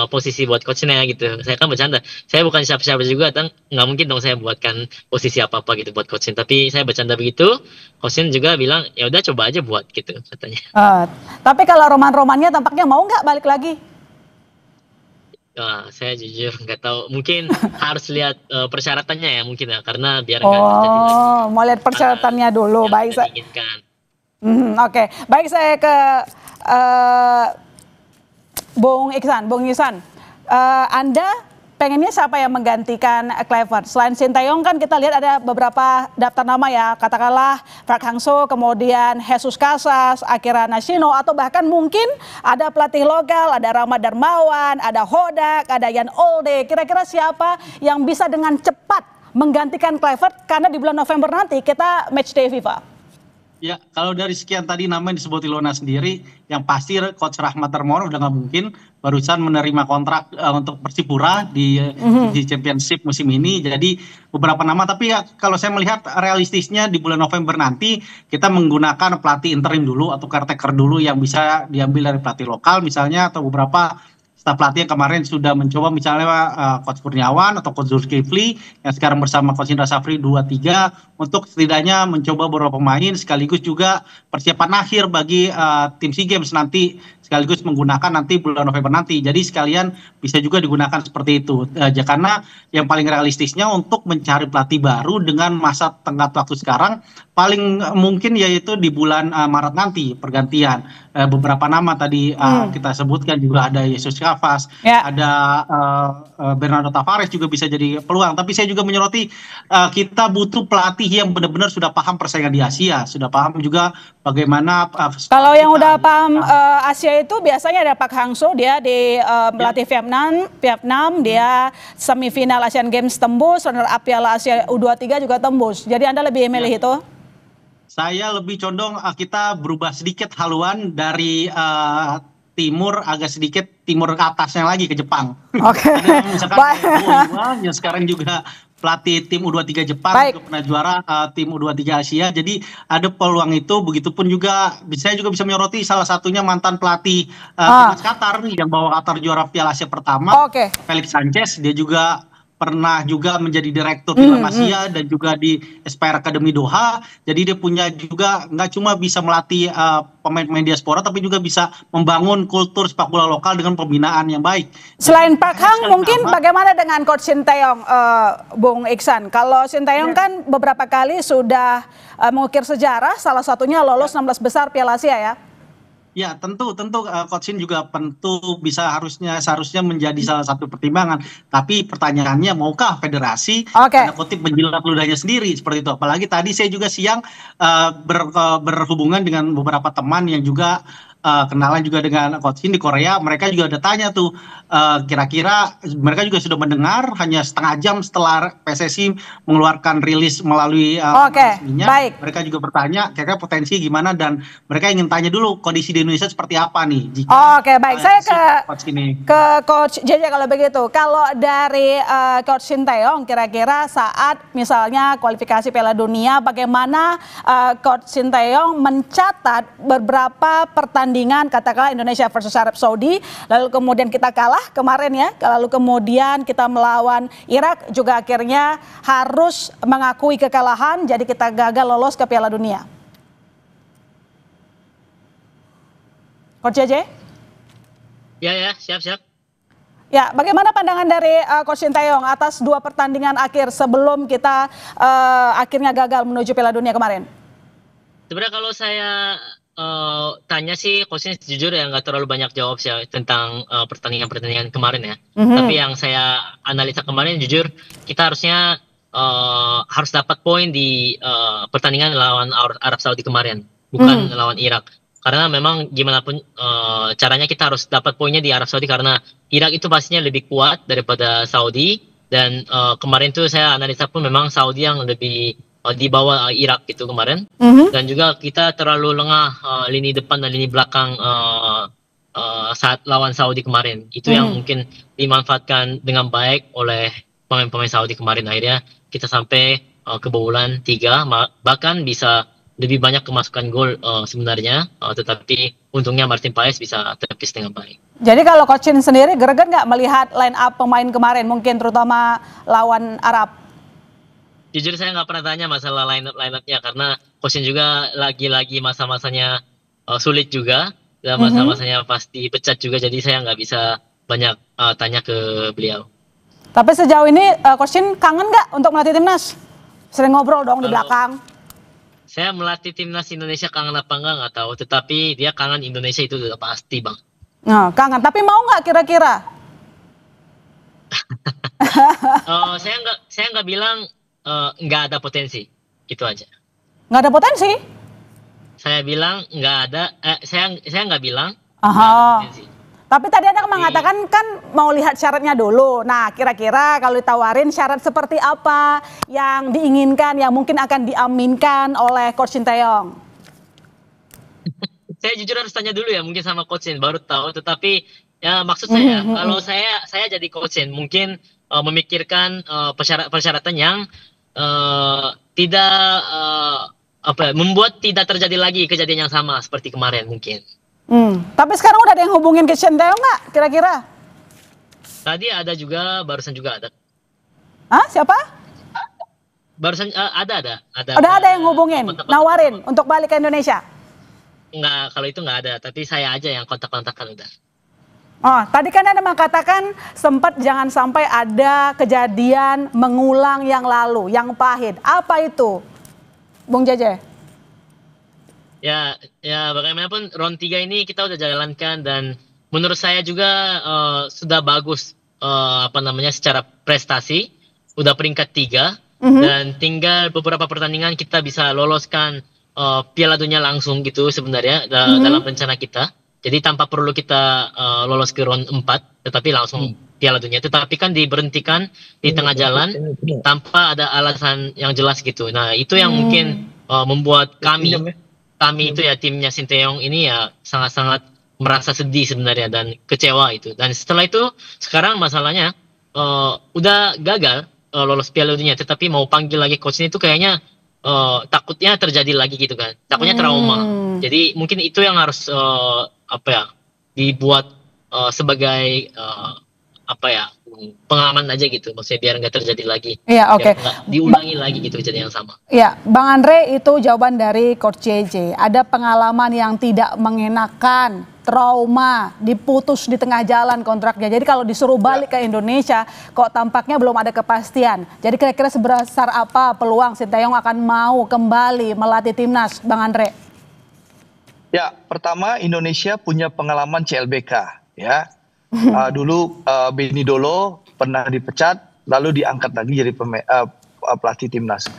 posisi buat coachnya gitu. Saya kan bercanda. Saya bukan siapa-siapa juga, dan nggak mungkin dong saya buatkan posisi apa-apa gitu buat coaching. Tapi saya bercanda begitu. Coaching juga bilang ya udah coba aja buat gitu katanya. Tapi kalau roman-romannya tampaknya mau nggak balik lagi? Saya jujur nggak tahu. Mungkin harus lihat persyaratannya ya mungkin ya, karena biar nggak terjadi lagi. Mau lihat persyaratannya dulu. Baik, saya. Oke, baik, saya ke Bung Iksan, Anda pengennya siapa yang menggantikan Kluivert? Selain Sinteyong kan kita lihat ada beberapa daftar nama ya, katakanlah Park Hang-seo, kemudian Jesus Casas, Akira Nishino, atau bahkan mungkin ada pelatih lokal, ada Rama Darmawan, ada Hodak, ada Jan Olde. Kira-kira siapa yang bisa dengan cepat menggantikan Kluivert? Karena di bulan November nanti kita match day FIFA. Ya, kalau dari sekian tadi nama yang disebut Ilona sendiri, yang pasti Coach Rahmat Darmawan udah nggak mungkin, barusan menerima kontrak untuk Persipura di Championship musim ini. Jadi beberapa nama, tapi ya kalau saya melihat realistisnya di bulan November nanti kita menggunakan pelatih interim dulu atau caretaker dulu yang bisa diambil dari pelatih lokal misalnya, atau beberapa staf pelatih yang kemarin sudah mencoba, misalnya Coach Kurniawan atau Coach Zulkifli yang sekarang bersama Coach Indra Safri 2-3 untuk setidaknya mencoba beberapa pemain, sekaligus juga persiapan akhir bagi tim SEA Games nanti, sekaligus menggunakan nanti bulan November nanti. Jadi sekalian bisa juga digunakan seperti itu. Karena yang paling realistisnya untuk mencari pelatih baru dengan masa tengah waktu sekarang paling mungkin yaitu di bulan Maret nanti pergantian. Beberapa nama tadi kita sebutkan juga, ada Jesus Casas, ada Bernardo Tavares juga bisa jadi peluang. Tapi saya juga menyoroti kita butuh pelatih yang benar-benar sudah paham persaingan di Asia, sudah paham juga bagaimana. Kalau yang udah paham Asia itu biasanya ada Park Hang-seo, dia di melatih Vietnam, dia semifinal Asian Games tembus, runner up Piala Asia U23 juga tembus. Jadi Anda lebih milih itu? Saya lebih condong kita berubah sedikit haluan dari timur, agak sedikit timur ke atasnya lagi ke Jepang. Ada yang misalkan yang sekarang juga pelatih tim U23 Jepang, juga pernah juara tim U23 Asia. Jadi ada peluang itu. Begitupun juga saya juga bisa menyoroti salah satunya mantan pelatih timnas Qatar yang bawa Qatar juara Piala Asia pertama, Felix Sanchez. Dia juga pernah juga menjadi direktur film Asia dan juga di Aspire Academy Doha. Jadi dia punya juga nggak cuma bisa melatih pemain-pemain diaspora, tapi juga bisa membangun kultur sepak bola lokal dengan pembinaan yang baik. Selain Park Hang, mungkin bagaimana dengan Coach Sinteyong, Bung Iksan? Kalau Sinteyong kan beberapa kali sudah mengukir sejarah, salah satunya lolos 16 besar Piala Asia ya? Ya, tentu Coach Shin juga seharusnya menjadi salah satu pertimbangan. Tapi pertanyaannya, maukah federasi tanda kutip menjilat ludahnya sendiri seperti itu? Apalagi tadi saya juga siang berhubungan dengan beberapa teman yang juga kenalan juga dengan Coach Shin di Korea, mereka juga ada tanya tuh, kira-kira mereka juga sudah mendengar hanya setengah jam setelah PSSI mengeluarkan rilis melalui resminya. Baik. Mereka juga bertanya kira-kira potensi gimana, dan mereka ingin tanya dulu kondisi di Indonesia seperti apa nih. Oke, baik. Saya ke Coach JJ kalau begitu. Kalau dari Coach Shin Tae-yong, kira-kira saat misalnya kualifikasi Piala Dunia, bagaimana Coach Shin Tae-yong mencatat beberapa pertandingan katakanlah Indonesia versus Arab Saudi, lalu kemudian kita kalah kemarin ya, lalu kemudian kita melawan Irak juga akhirnya harus mengakui kekalahan, jadi kita gagal lolos ke Piala Dunia. Coach JJ? Ya, siap. Ya, bagaimana pandangan dari Coach Shin Tae-yong atas 2 pertandingan akhir sebelum kita akhirnya gagal menuju Piala Dunia kemarin? Sebenarnya kalau saya tanya sih, coachnya jujur ya nggak terlalu banyak jawab sih tentang pertandingan-pertandingan kemarin ya. Tapi yang saya analisa kemarin jujur kita harusnya harus dapat poin di pertandingan lawan Arab Saudi kemarin, bukan lawan Irak. Karena memang gimana pun caranya kita harus dapat poinnya di Arab Saudi, karena Irak itu pastinya lebih kuat daripada Saudi, dan kemarin tuh saya analisa pun memang Saudi yang lebih di bawah Irak gitu kemarin. Dan juga kita terlalu lengah lini depan dan lini belakang saat lawan Saudi kemarin. Itu yang mungkin dimanfaatkan dengan baik oleh pemain-pemain Saudi kemarin. Akhirnya kita sampai kebobolan 3, bahkan bisa lebih banyak kemasukan gol sebenarnya, tetapi untungnya Martin Paes bisa tepis dengan baik. Jadi kalau Coach Shin sendiri greget nggak melihat line up pemain kemarin, mungkin terutama lawan Arab? Jujur saya nggak pernah tanya masalah line-up-nya, karena Coach Shin juga lagi-lagi masa-masanya sulit juga, dan masa-masanya pasti pecat juga, jadi saya nggak bisa banyak tanya ke beliau. Tapi sejauh ini Coach Shin kangen nggak untuk melatih timnas? Sering ngobrol dong di belakang. Saya melatih timnas Indonesia kangen apa enggak tahu, tetapi dia kangen Indonesia itu udah pasti bang. Nah, kangen, tapi mau nggak kira-kira? Saya nggak bilang nggak ada potensi, itu aja. Nggak ada potensi? Saya bilang nggak ada, saya nggak bilang nggak ada potensi. Tapi tadi Anda mengatakan kan mau lihat syaratnya dulu. Nah, kira-kira kalau ditawarin syarat seperti apa yang diinginkan, yang mungkin akan diaminkan oleh Coach Shin Tae-yong? Saya jujur harus tanya dulu ya, mungkin sama Coach Shin baru tahu. Tetapi ya maksud saya, kalau saya jadi Coach Shin mungkin memikirkan persyaratan yang tidak membuat tidak terjadi lagi kejadian yang sama seperti kemarin mungkin. Tapi sekarang udah ada yang hubungin ke Shin Tae-yong nggak kira-kira? Tadi ada juga, barusan juga ada. Siapa? Barusan ada. Udah ada yang hubungin, nawarin untuk balik ke Indonesia? Enggak, kalau itu nggak ada. Tapi saya aja yang kontak-kontakan udah. Tadi kan Anda mengatakan sempat jangan sampai ada kejadian mengulang yang lalu, yang pahit. Apa itu, Bung Jeje? Ya bagaimanapun round 3 ini kita udah jalankan, dan menurut saya juga sudah bagus secara prestasi, udah peringkat 3 dan tinggal beberapa pertandingan kita bisa loloskan Piala Dunia langsung gitu sebenarnya dalam rencana kita. Jadi tanpa perlu kita lolos ke round 4, tetapi langsung Piala Dunia. Tetapi kan diberhentikan di tengah jalan tanpa ada alasan yang jelas gitu. Nah itu yang mungkin membuat kami itu ya, timnya Shin Tae-yong ini ya sangat-sangat merasa sedih sebenarnya dan kecewa itu. Dan setelah itu sekarang masalahnya udah gagal lolos Piala Dunia, tetapi mau panggil lagi coachnya itu kayaknya takutnya terjadi lagi gitu kan, takutnya trauma. Jadi mungkin itu yang harus dibuat sebagai pengalaman aja gitu, maksudnya biar nggak terjadi lagi. Iya, oke. Diulangi lagi gitu kejadian yang sama. Iya, Bang Andre, itu jawaban dari Coach JJ. Ada pengalaman yang tidak mengenakan, trauma, diputus di tengah jalan kontraknya. Jadi kalau disuruh balik ke Indonesia, kok tampaknya belum ada kepastian. Jadi kira-kira sebesar apa peluang Shin Tae-yong akan mau kembali melatih timnas, Bang Andre? Ya, pertama Indonesia punya pengalaman CLBK, ya. Dulu Benny Dolo pernah dipecat, lalu diangkat lagi jadi pelatih timnas.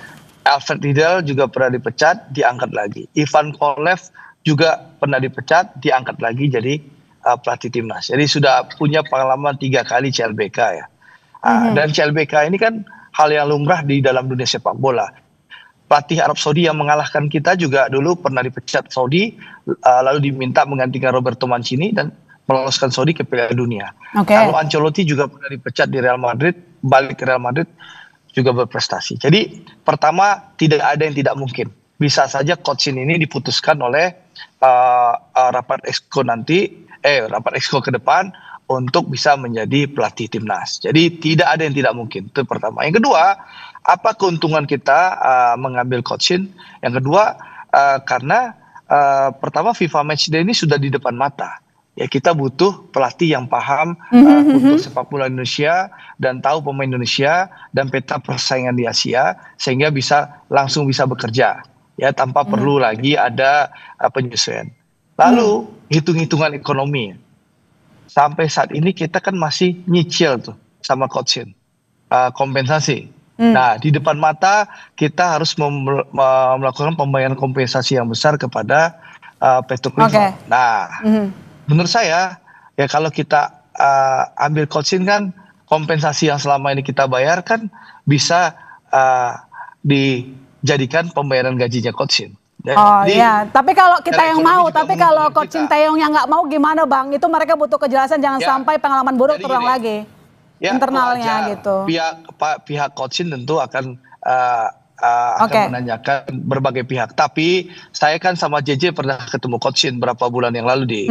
Alfred Riedel juga pernah dipecat, diangkat lagi. Ivan Kolev juga pernah dipecat, diangkat lagi jadi pelatih timnas. Jadi sudah punya pengalaman 3 kali CLBK ya. Dan CLBK ini kan hal yang lumrah di dalam dunia sepak bola. Pelatih Arab Saudi yang mengalahkan kita juga dulu pernah dipecat Saudi, lalu diminta menggantikan Roberto Mancini dan meloloskan Saudi ke Piala Dunia. Lalu Ancelotti juga pernah dipecat di Real Madrid, balik ke Real Madrid juga berprestasi. Jadi pertama tidak ada yang tidak mungkin. Bisa saja coachin ini diputuskan oleh rapat exco nanti, rapat exco ke depan untuk bisa menjadi pelatih timnas. Jadi tidak ada yang tidak mungkin. Itu pertama. Yang kedua, apa keuntungan kita mengambil coachin? Yang kedua, karena pertama FIFA Matchday ini sudah di depan mata. Ya kita butuh pelatih yang paham untuk sepak bola Indonesia dan tahu pemain Indonesia dan peta persaingan di Asia sehingga langsung bisa bekerja ya tanpa perlu lagi ada penyesuaian. Lalu hitung-hitungan ekonomi. Sampai saat ini kita kan masih nyicil tuh sama coachin kompensasi. Nah di depan mata kita harus melakukan pembayaran kompensasi yang besar kepada Petro Clifford. Nah menurut saya ya kalau kita ambil coachin kan kompensasi yang selama ini kita bayarkan bisa dijadikan pembayaran gajinya coachin. Iya, tapi kalau kita yang mau, tapi kalau coach Sinteyong yang nggak mau gimana Bang? Itu mereka butuh kejelasan, jangan sampai pengalaman buruk terulang lagi internalnya gitu. Pihak coachin tentu akan menanyakan berbagai pihak. Tapi saya kan sama JJ pernah ketemu coachin berapa bulan yang lalu di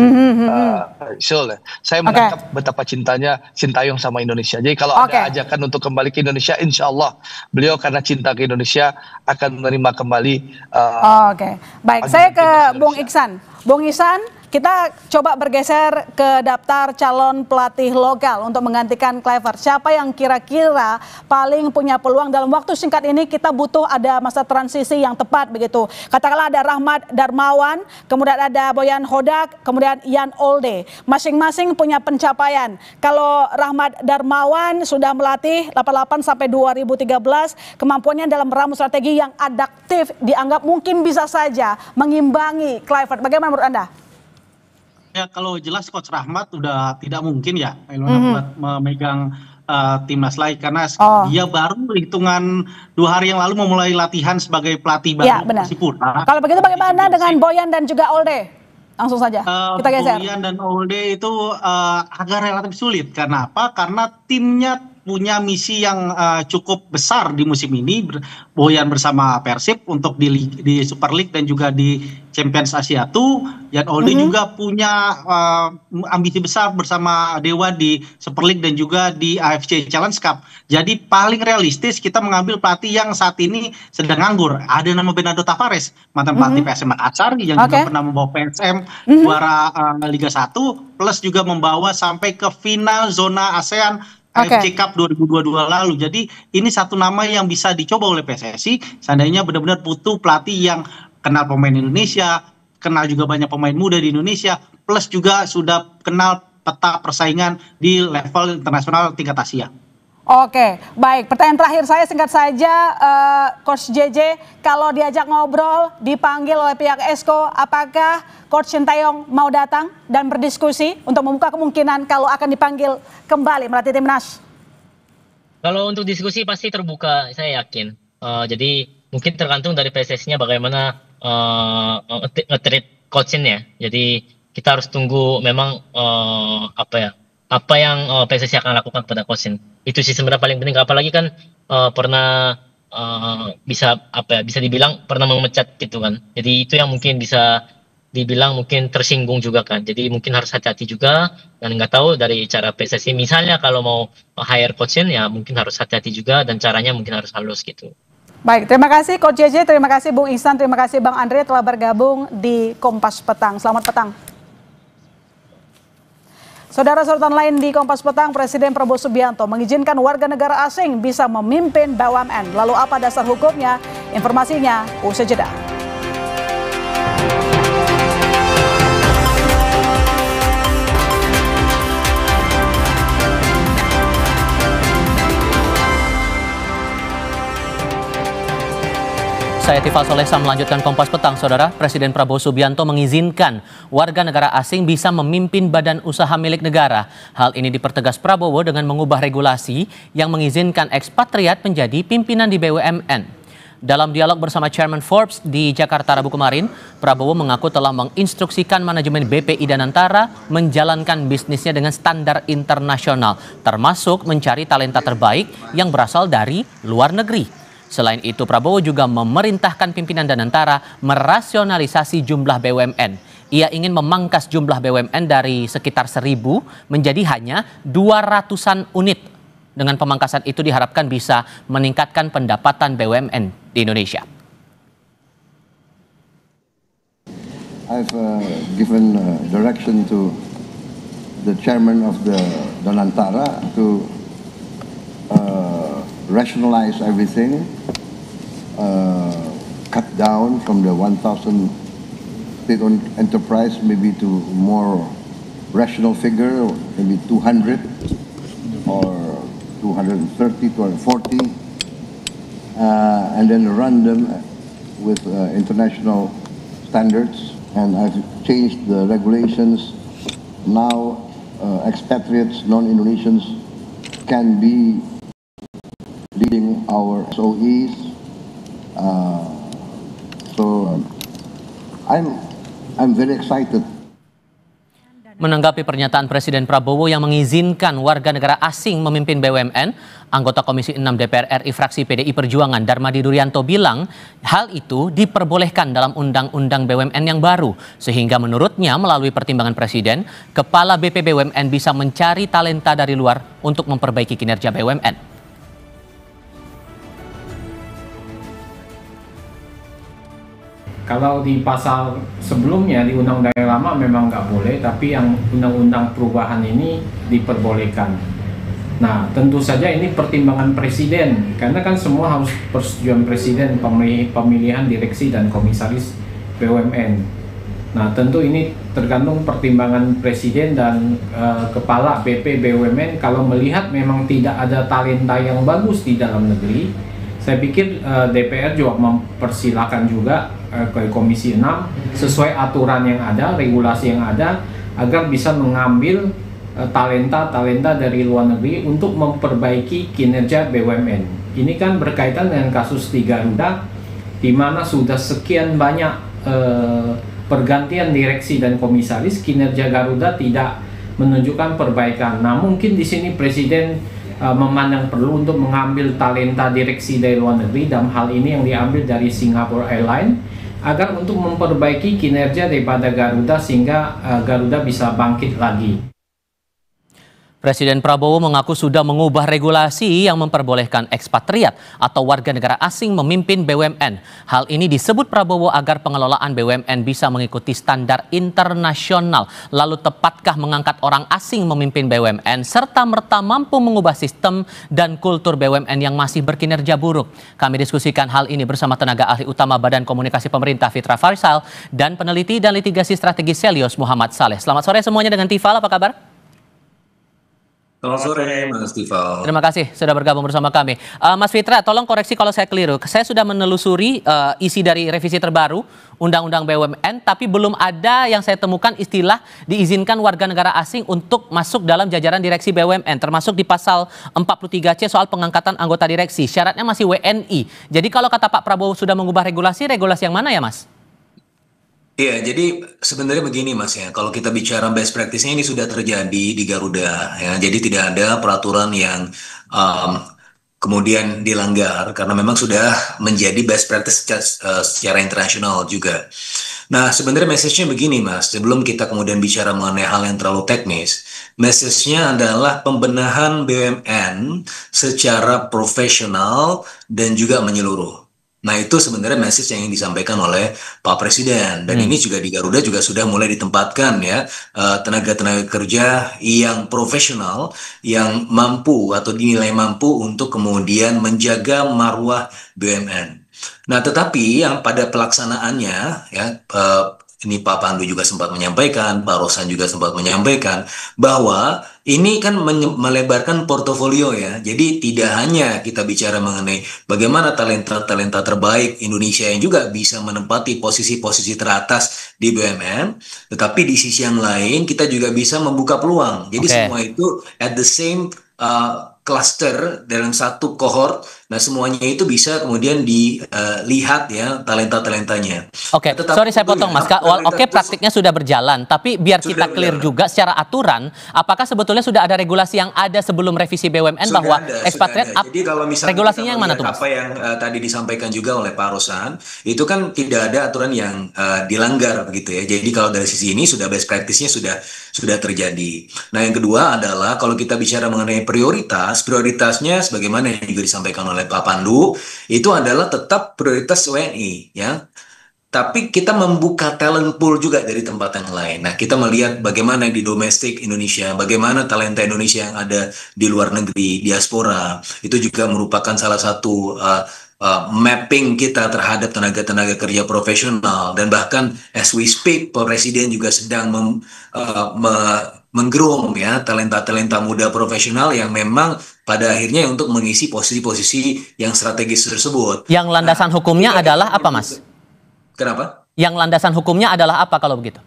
Seoul. Saya menangkap betapa cintanya Sinteyong sama Indonesia. Jadi kalau ada ajakan untuk kembali ke Indonesia, insya Allah beliau karena cinta ke Indonesia akan menerima kembali. Baik, saya ke Bung Iksan. Bung Iksan, kita coba bergeser ke daftar calon pelatih lokal untuk menggantikan Kluivert. Siapa yang kira-kira paling punya peluang dalam waktu singkat ini? Kita butuh ada masa transisi yang tepat begitu. Katakanlah ada Rahmat Darmawan, kemudian ada Boyan Hodak, kemudian Jan Olde. Masing-masing punya pencapaian. Kalau Rahmat Darmawan sudah melatih 88 sampai 2013, kemampuannya dalam meramu strategi yang adaptif dianggap mungkin bisa saja mengimbangi Kluivert. Bagaimana menurut Anda? Ya kalau jelas Coach Rahmat udah tidak mungkin ya buat memegang timnas lagi karena dia baru hitungan 2 hari yang lalu memulai latihan sebagai pelatih baru Persipura. Kalau begitu bagaimana dengan Boyan dan juga Olde? Langsung saja kita geser. Boyan dan Olde itu agak relatif sulit. Karena apa? Karena timnya punya misi yang cukup besar di musim ini. Boyan bersama Persib untuk di Super League dan juga di Champions Asia tuh. Jan Olde juga punya ambisi besar bersama Dewa di Super League dan juga di AFC Challenge Cup. Jadi paling realistis kita mengambil pelatih yang saat ini sedang nganggur. Ada nama Bernardo Tavares, mantan pelatih PSM Makassar yang juga pernah membawa PSM juara Liga 1 plus juga membawa sampai ke final zona ASEAN AFC Cup 2022 lalu. Jadi ini satu nama yang bisa dicoba oleh PSSI seandainya benar-benar butuh pelatih yang kenal pemain Indonesia, kenal juga banyak pemain muda di Indonesia, plus juga sudah kenal peta persaingan di level internasional tingkat Asia. Oke, baik. Pertanyaan terakhir saya singkat saja, Coach JJ, kalau diajak ngobrol, dipanggil oleh pihak Exco, apakah Coach Sinteyong mau datang dan berdiskusi untuk membuka kemungkinan kalau akan dipanggil kembali melatih timnas? Kalau untuk diskusi pasti terbuka, saya yakin. Jadi mungkin tergantung dari PSSI-nya bagaimana nge-treat coachnya. Jadi kita harus tunggu memang apa yang PSSI akan lakukan pada coaching. Itu sih sebenarnya paling penting, apalagi kan pernah bisa dibilang pernah memecat gitu kan. Jadi itu yang mungkin bisa dibilang mungkin tersinggung juga kan. Jadi mungkin harus hati-hati juga, dan nggak tahu dari cara PSSI misalnya kalau mau hire coaching ya mungkin harus hati-hati juga dan caranya mungkin harus halus gitu. Baik, terima kasih Coach JJ, terima kasih Bung Ihsan, terima kasih Bang Andre telah bergabung di Kompas Petang. Selamat petang. Saudara sorotan lain di Kompas Petang, Presiden Prabowo Subianto mengizinkan warga negara asing bisa memimpin BUMN. Lalu apa dasar hukumnya? Informasinya usai jeda. Saya Tifal Solesa melanjutkan Kompas Petang, Saudara. Presiden Prabowo Subianto mengizinkan warga negara asing bisa memimpin badan usaha milik negara. Hal ini dipertegas Prabowo dengan mengubah regulasi yang mengizinkan ekspatriat menjadi pimpinan di BUMN. Dalam dialog bersama Chairman Forbes di Jakarta Rabu kemarin, Prabowo mengaku telah menginstruksikan manajemen BPI Danantara menjalankan bisnisnya dengan standar internasional, termasuk mencari talenta terbaik yang berasal dari luar negeri. Selain itu, Prabowo juga memerintahkan pimpinan Danantara merasionalisasi jumlah BUMN. Ia ingin memangkas jumlah BUMN dari sekitar 1.000 menjadi hanya 200-an unit. Dengan pemangkasan itu diharapkan bisa meningkatkan pendapatan BUMN di Indonesia. I've given direction to the chairman of the Danantara to rationalize everything, cut down from the 1,000 state-owned enterprise maybe to more rational figure, maybe 200 or 230, 240, and then run them with international standards. And I've changed the regulations. Now expatriates, non-Indonesians can be leading our SOEs. So I'm very excited. Menanggapi pernyataan Presiden Prabowo yang mengizinkan warga negara asing memimpin BUMN, anggota Komisi 6 DPR RI fraksi PDI Perjuangan Darmadi Durianto bilang hal itu diperbolehkan dalam Undang-Undang BUMN yang baru, sehingga menurutnya melalui pertimbangan Presiden, Kepala BP BUMN bisa mencari talenta dari luar untuk memperbaiki kinerja BUMN. Kalau di pasal sebelumnya di undang-undang yang lama memang nggak boleh, tapi yang undang-undang perubahan ini diperbolehkan. Nah, tentu saja ini pertimbangan presiden, karena kan semua harus persetujuan presiden pemilihan direksi dan komisaris BUMN. Nah, tentu ini tergantung pertimbangan presiden dan kepala BP BUMN. Kalau melihat memang tidak ada talenta yang bagus di dalam negeri, saya pikir DPR juga mempersilahkan juga ke Komisi 6 sesuai aturan yang ada, regulasi yang ada, agar bisa mengambil talenta-talenta dari luar negeri untuk memperbaiki kinerja BUMN. Ini kan berkaitan dengan kasus di Garuda, di mana sudah sekian banyak pergantian direksi dan komisaris, kinerja Garuda tidak menunjukkan perbaikan. Nah, mungkin di sini Presiden memandang perlu untuk mengambil talenta direksi dari luar negeri, dalam hal ini yang diambil dari Singapore Airlines, agar untuk memperbaiki kinerja daripada Garuda sehingga Garuda bisa bangkit lagi. Presiden Prabowo mengaku sudah mengubah regulasi yang memperbolehkan ekspatriat atau warga negara asing memimpin BUMN. Hal ini disebut Prabowo agar pengelolaan BUMN bisa mengikuti standar internasional. Lalu tepatkah mengangkat orang asing memimpin BUMN serta-merta mampu mengubah sistem dan kultur BUMN yang masih berkinerja buruk? Kami diskusikan hal ini bersama tenaga ahli utama Badan Komunikasi Pemerintah Fitra Faisal dan peneliti dan litigasi strategis Selios Muhammad Saleh. Selamat sore semuanya dengan Tifal, apa kabar? Selamat sore, Mas Tifal. Terima kasih sudah bergabung bersama kami. Mas Fitra, tolong koreksi kalau saya keliru. Saya sudah menelusuri isi dari revisi terbaru Undang-Undang BUMN, tapi belum ada yang saya temukan istilah diizinkan warga negara asing untuk masuk dalam jajaran direksi BUMN, termasuk di pasal 43C soal pengangkatan anggota direksi. Syaratnya masih WNI. Jadi kalau kata Pak Prabowo sudah mengubah regulasi yang mana ya, Mas? Iya, jadi sebenarnya begini Mas ya, kalau kita bicara best practice-nya ini sudah terjadi di Garuda ya, jadi tidak ada peraturan yang kemudian dilanggar karena memang sudah menjadi best practice secara internasional juga. Nah, sebenarnya message-nya begini Mas, sebelum kita kemudian bicara mengenai hal yang terlalu teknis, message-nya adalah pembenahan BUMN secara profesional dan juga menyeluruh. Nah, itu sebenarnya message yang disampaikan oleh Pak Presiden. Dan ini juga di Garuda juga sudah mulai ditempatkan ya, tenaga-tenaga kerja yang profesional, yang mampu atau dinilai mampu untuk kemudian menjaga marwah BUMN. Nah, tetapi yang pada pelaksanaannya ya, ini Pak Pandu juga sempat menyampaikan, Pak Rosan juga sempat menyampaikan bahwa ini kan melebarkan portofolio ya. Jadi tidak hanya kita bicara mengenai bagaimana talenta-talenta terbaik Indonesia yang juga bisa menempati posisi-posisi teratas di BUMN, tetapi di sisi yang lain kita juga bisa membuka peluang. Jadi semua itu at the same cluster dalam satu cohort. Nah semuanya itu bisa kemudian dilihat ya talenta-talentanya. Oke, sorry saya potong Mas. Oke, praktiknya sudah berjalan, tapi biar kita clear juga secara aturan, apakah sebetulnya sudah ada regulasi yang ada sebelum revisi BUMN bahwa ekspatriat? Jadi kalau misalnya regulasinya yang mana tuh Mas? Apa yang tadi disampaikan juga oleh Pak Rosan, itu kan tidak ada aturan yang dilanggar begitu ya. Jadi kalau dari sisi ini sudah best practice-nya sudah terjadi. Nah yang kedua adalah kalau kita bicara mengenai prioritasnya sebagaimana yang juga disampaikan oleh Pak Pandu, itu adalah tetap prioritas WNI ya. Tapi kita membuka talent pool juga dari tempat yang lain. Nah, kita melihat bagaimana di domestik Indonesia, bagaimana talenta Indonesia yang ada di luar negeri, diaspora, itu juga merupakan salah satu mapping kita terhadap tenaga-tenaga kerja profesional. Dan bahkan as we speak, Pak Presiden juga sedang menggroom ya talenta-talenta muda profesional yang memang pada akhirnya untuk mengisi posisi-posisi yang strategis tersebut. Yang landasan hukumnya adalah apa, Mas? Kenapa? Yang landasan hukumnya adalah apa kalau begitu?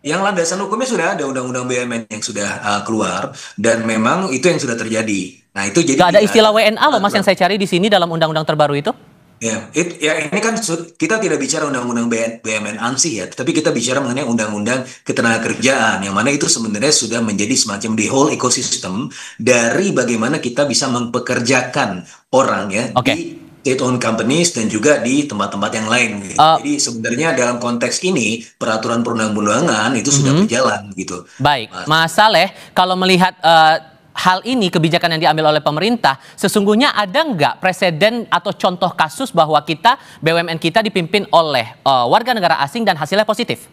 Yang landasan hukumnya sudah ada Undang-Undang BUMN yang sudah keluar dan memang itu yang sudah terjadi. Nah itu jadi nggak ada istilah WNA loh Mas yang saya cari di sini dalam undang-undang terbaru itu. Ya, ini kan kita tidak bicara undang-undang BUMN ANSI ya, tapi kita bicara mengenai undang-undang ketenagakerjaan yang mana itu sebenarnya sudah menjadi semacam the whole ecosystem dari bagaimana kita bisa mempekerjakan orang ya di state-owned companies dan juga di tempat-tempat yang lain. Gitu. Jadi sebenarnya dalam konteks ini peraturan perundang-undangan itu sudah berjalan gitu. Baik, Mas Saleh, kalau melihat hal ini, kebijakan yang diambil oleh pemerintah, sesungguhnya ada nggak presiden atau contoh kasus bahwa BUMN kita dipimpin oleh warga negara asing dan hasilnya positif?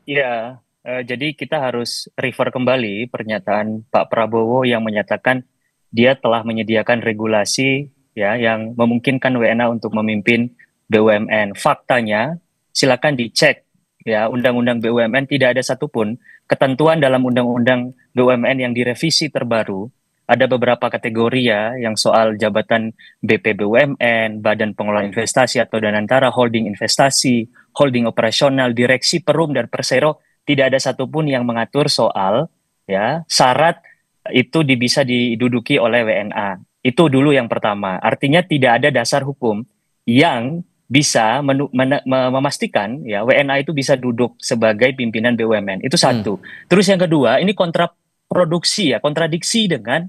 Ya, jadi kita harus refer kembali pernyataan Pak Prabowo yang menyatakan dia telah menyediakan regulasi ya yang memungkinkan WNA untuk memimpin BUMN. Faktanya, silakan dicek ya Undang-Undang BUMN tidak ada satupun ketentuan dalam Undang-Undang BUMN yang direvisi terbaru. Ada beberapa kategori ya yang soal jabatan BP BUMN, Badan Pengelola Investasi atau Danantara, holding investasi, holding operasional, direksi Perum dan Persero, tidak ada satupun yang mengatur soal ya syarat itu bisa diduduki oleh WNA. Itu dulu yang pertama. Artinya tidak ada dasar hukum yang bisa memastikan ya WNA itu bisa duduk sebagai pimpinan BUMN. Itu satu. Terus yang kedua, ini kontradiksi dengan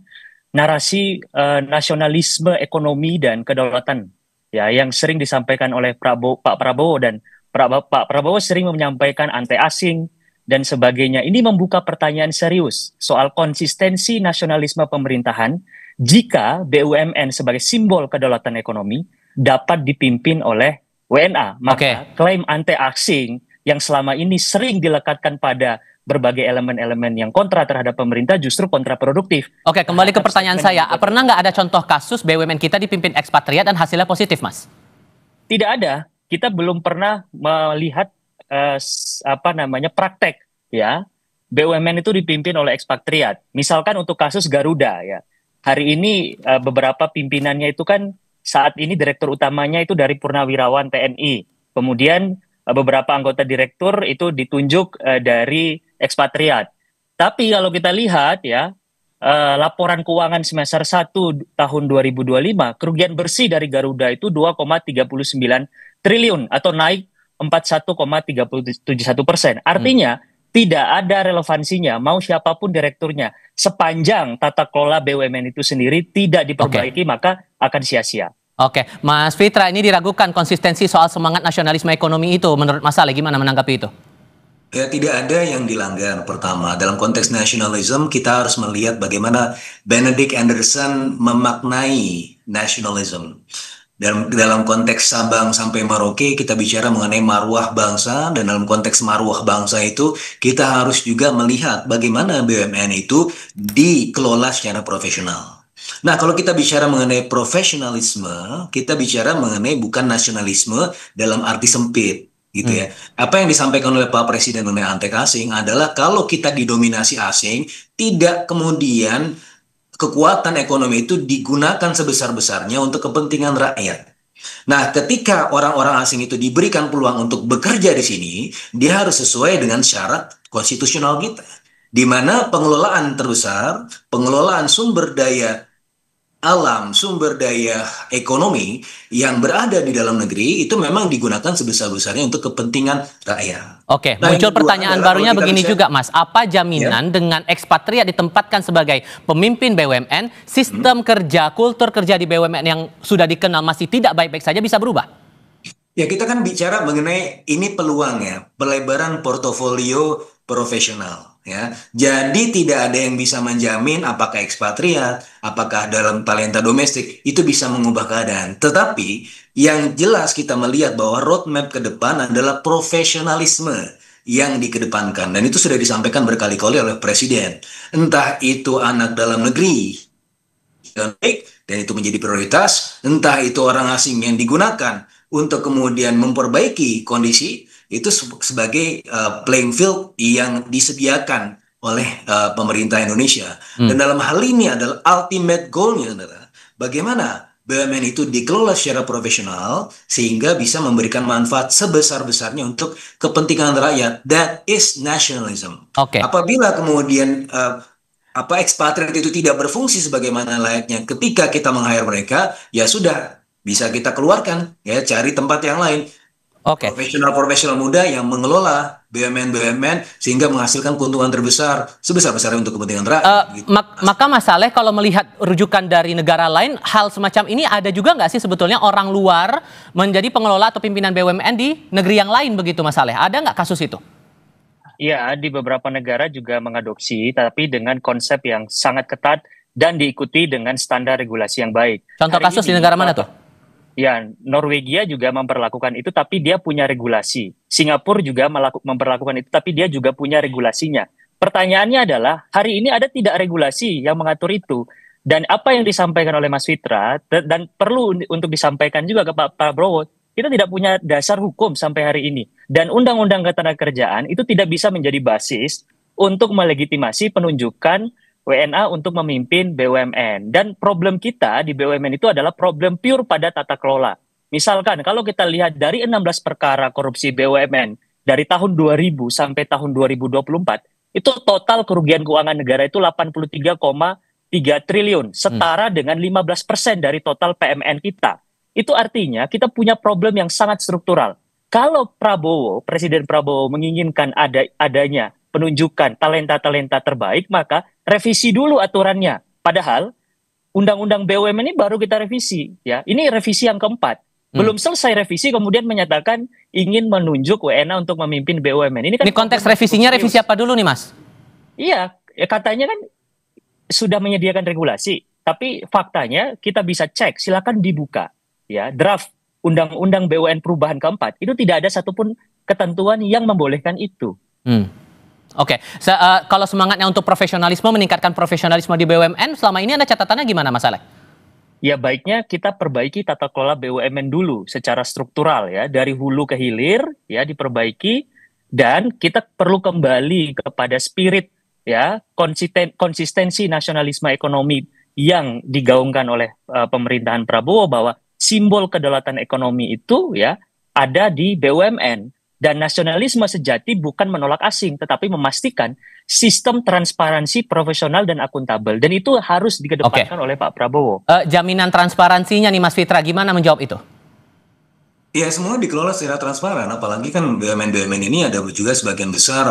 narasi nasionalisme ekonomi dan kedaulatan ya yang sering disampaikan oleh Pak Prabowo dan Pak Prabowo sering menyampaikan anti asing dan sebagainya. Ini membuka pertanyaan serius soal konsistensi nasionalisme pemerintahan jika BUMN sebagai simbol kedaulatan ekonomi dapat dipimpin oleh WNA. Maka klaim anti asing yang selama ini sering dilekatkan pada berbagai elemen-elemen yang kontra terhadap pemerintah justru kontraproduktif. Oke, kembali ke pertanyaan saya. Pernah nggak ada contoh kasus BUMN kita dipimpin ekspatriat dan hasilnya positif, Mas? Tidak ada. Kita belum pernah melihat praktek ya BUMN itu dipimpin oleh ekspatriat. Misalkan untuk kasus Garuda ya. Hari ini beberapa pimpinannya itu kan saat ini direktur utamanya itu dari purnawirawan TNI. Kemudian beberapa anggota direktur itu ditunjuk dari ekspatriat. Tapi kalau kita lihat ya laporan keuangan semester 1 tahun 2025, kerugian bersih dari Garuda itu 2,39 triliun atau naik 41,371%. Artinya tidak ada relevansinya mau siapapun direkturnya sepanjang tata kelola BUMN itu sendiri tidak diperbaiki maka akan sia-sia. Oke, Mas Fitra, ini diragukan konsistensi soal semangat nasionalisme ekonomi itu. Menurut Mas Saleh, gimana menanggapi itu? Ya, tidak ada yang dilanggar. Pertama, dalam konteks nasionalisme kita harus melihat bagaimana Benedict Anderson memaknai nasionalisme. Dalam konteks Sabang sampai Merauke kita bicara mengenai marwah bangsa, dan dalam konteks marwah bangsa itu kita harus juga melihat bagaimana BUMN itu dikelola secara profesional. Nah, kalau kita bicara mengenai profesionalisme, kita bicara mengenai bukan nasionalisme dalam arti sempit. gitu ya. Apa yang disampaikan oleh Pak Presiden mengenai antek asing adalah kalau kita didominasi asing, tidak kemudian kekuatan ekonomi itu digunakan sebesar-besarnya untuk kepentingan rakyat. Nah, ketika orang-orang asing itu diberikan peluang untuk bekerja di sini, dia harus sesuai dengan syarat konstitusional kita, di mana pengelolaan terbesar, pengelolaan sumber daya alam, sumber daya ekonomi yang berada di dalam negeri itu memang digunakan sebesar-besarnya untuk kepentingan rakyat. Oke, Nah, muncul yang kedua pertanyaan adalah barunya kalau kita begini bisa- juga, Mas. Apa jaminan dengan ekspatriat ditempatkan sebagai pemimpin BUMN, sistem kerja, kultur kerja di BUMN yang sudah dikenal masih tidak baik-baik saja bisa berubah? Ya, kita kan bicara mengenai ini peluang ya, pelebaran portofolio profesional ya. Jadi tidak ada yang bisa menjamin apakah ekspatriat, apakah dalam talenta domestik itu bisa mengubah keadaan. Tetapi yang jelas kita melihat bahwa roadmap ke depan adalah profesionalisme yang dikedepankan, dan itu sudah disampaikan berkali-kali oleh Presiden. Entah itu anak dalam negeri dan baik, dan itu menjadi prioritas, entah itu orang asing yang digunakan untuk kemudian memperbaiki kondisi itu sebagai playing field yang disediakan oleh pemerintah Indonesia. Dan dalam hal ini adalah ultimate goal-nya adalah bagaimana BUMN itu dikelola secara profesional sehingga bisa memberikan manfaat sebesar-besarnya untuk kepentingan rakyat. That is nationalism. Apabila kemudian ekspatriat itu tidak berfungsi sebagaimana layaknya ketika kita meng-hire mereka, ya sudah bisa kita keluarkan, ya cari tempat yang lain. Profesional-profesional muda yang mengelola BUMN sehingga menghasilkan keuntungan terbesar sebesar-besarnya untuk kepentingan rakyat. Maka Mas Saleh, kalau melihat rujukan dari negara lain, hal semacam ini ada juga nggak sih sebetulnya orang luar menjadi pengelola atau pimpinan BUMN di negeri yang lain begitu, Mas Saleh? Ada nggak kasus itu? Iya, di beberapa negara juga mengadopsi, tapi dengan konsep yang sangat ketat dan diikuti dengan standar regulasi yang baik. Contoh kasus di negara mana tuh? Ya, Norwegia juga memperlakukan itu, tapi dia punya regulasi. Singapura juga memperlakukan itu, tapi dia juga punya regulasinya. Pertanyaannya adalah, hari ini ada tidak regulasi yang mengatur itu? Dan apa yang disampaikan oleh Mas Fitra, dan perlu untuk disampaikan juga ke Pak Prabowo, kita tidak punya dasar hukum sampai hari ini. Dan Undang-Undang Ketenagakerjaan itu tidak bisa menjadi basis untuk melegitimasi penunjukan WNA untuk memimpin BUMN. Dan problem kita di BUMN itu adalah problem pure pada tata kelola. Misalkan kalau kita lihat dari 16 perkara korupsi BUMN dari tahun 2000 sampai tahun 2024, itu total kerugian keuangan negara itu 83,3 triliun, setara dengan 15% dari total PMN kita. Itu artinya kita punya problem yang sangat struktural. Kalau Presiden Prabowo menginginkan adanya penunjukan talenta-talenta terbaik, maka revisi dulu aturannya. Padahal Undang-Undang BUMN ini baru kita revisi, ya. Ini revisi yang keempat. Belum selesai revisi, kemudian menyatakan ingin menunjuk WNA untuk memimpin BUMN. Ini kan konteks revisinya, revisi apa dulu nih, Mas? Iya, ya katanya kan sudah menyediakan regulasi, tapi faktanya kita bisa cek, silakan dibuka, ya, draft Undang-Undang BUMN perubahan keempat itu tidak ada satupun ketentuan yang membolehkan itu. Oke, kalau semangatnya untuk profesionalisme, meningkatkan profesionalisme di BUMN, selama ini Anda catatannya gimana, Mas Saleh? Ya, baiknya kita perbaiki tata kelola BUMN dulu secara struktural, ya, dari hulu ke hilir, ya, diperbaiki, dan kita perlu kembali kepada spirit, ya, konsistensi nasionalisme ekonomi yang digaungkan oleh pemerintahan Prabowo, bahwa simbol kedaulatan ekonomi itu, ya, ada di BUMN. Dan nasionalisme sejati bukan menolak asing, tetapi memastikan sistem transparansi profesional dan akuntabel. Dan itu harus dikedepankan oleh Pak Prabowo. Jaminan transparansinya nih Mas Fitra, gimana menjawab itu? Ya, semua dikelola secara transparan, apalagi kan BUMN ini ada juga sebagian besar,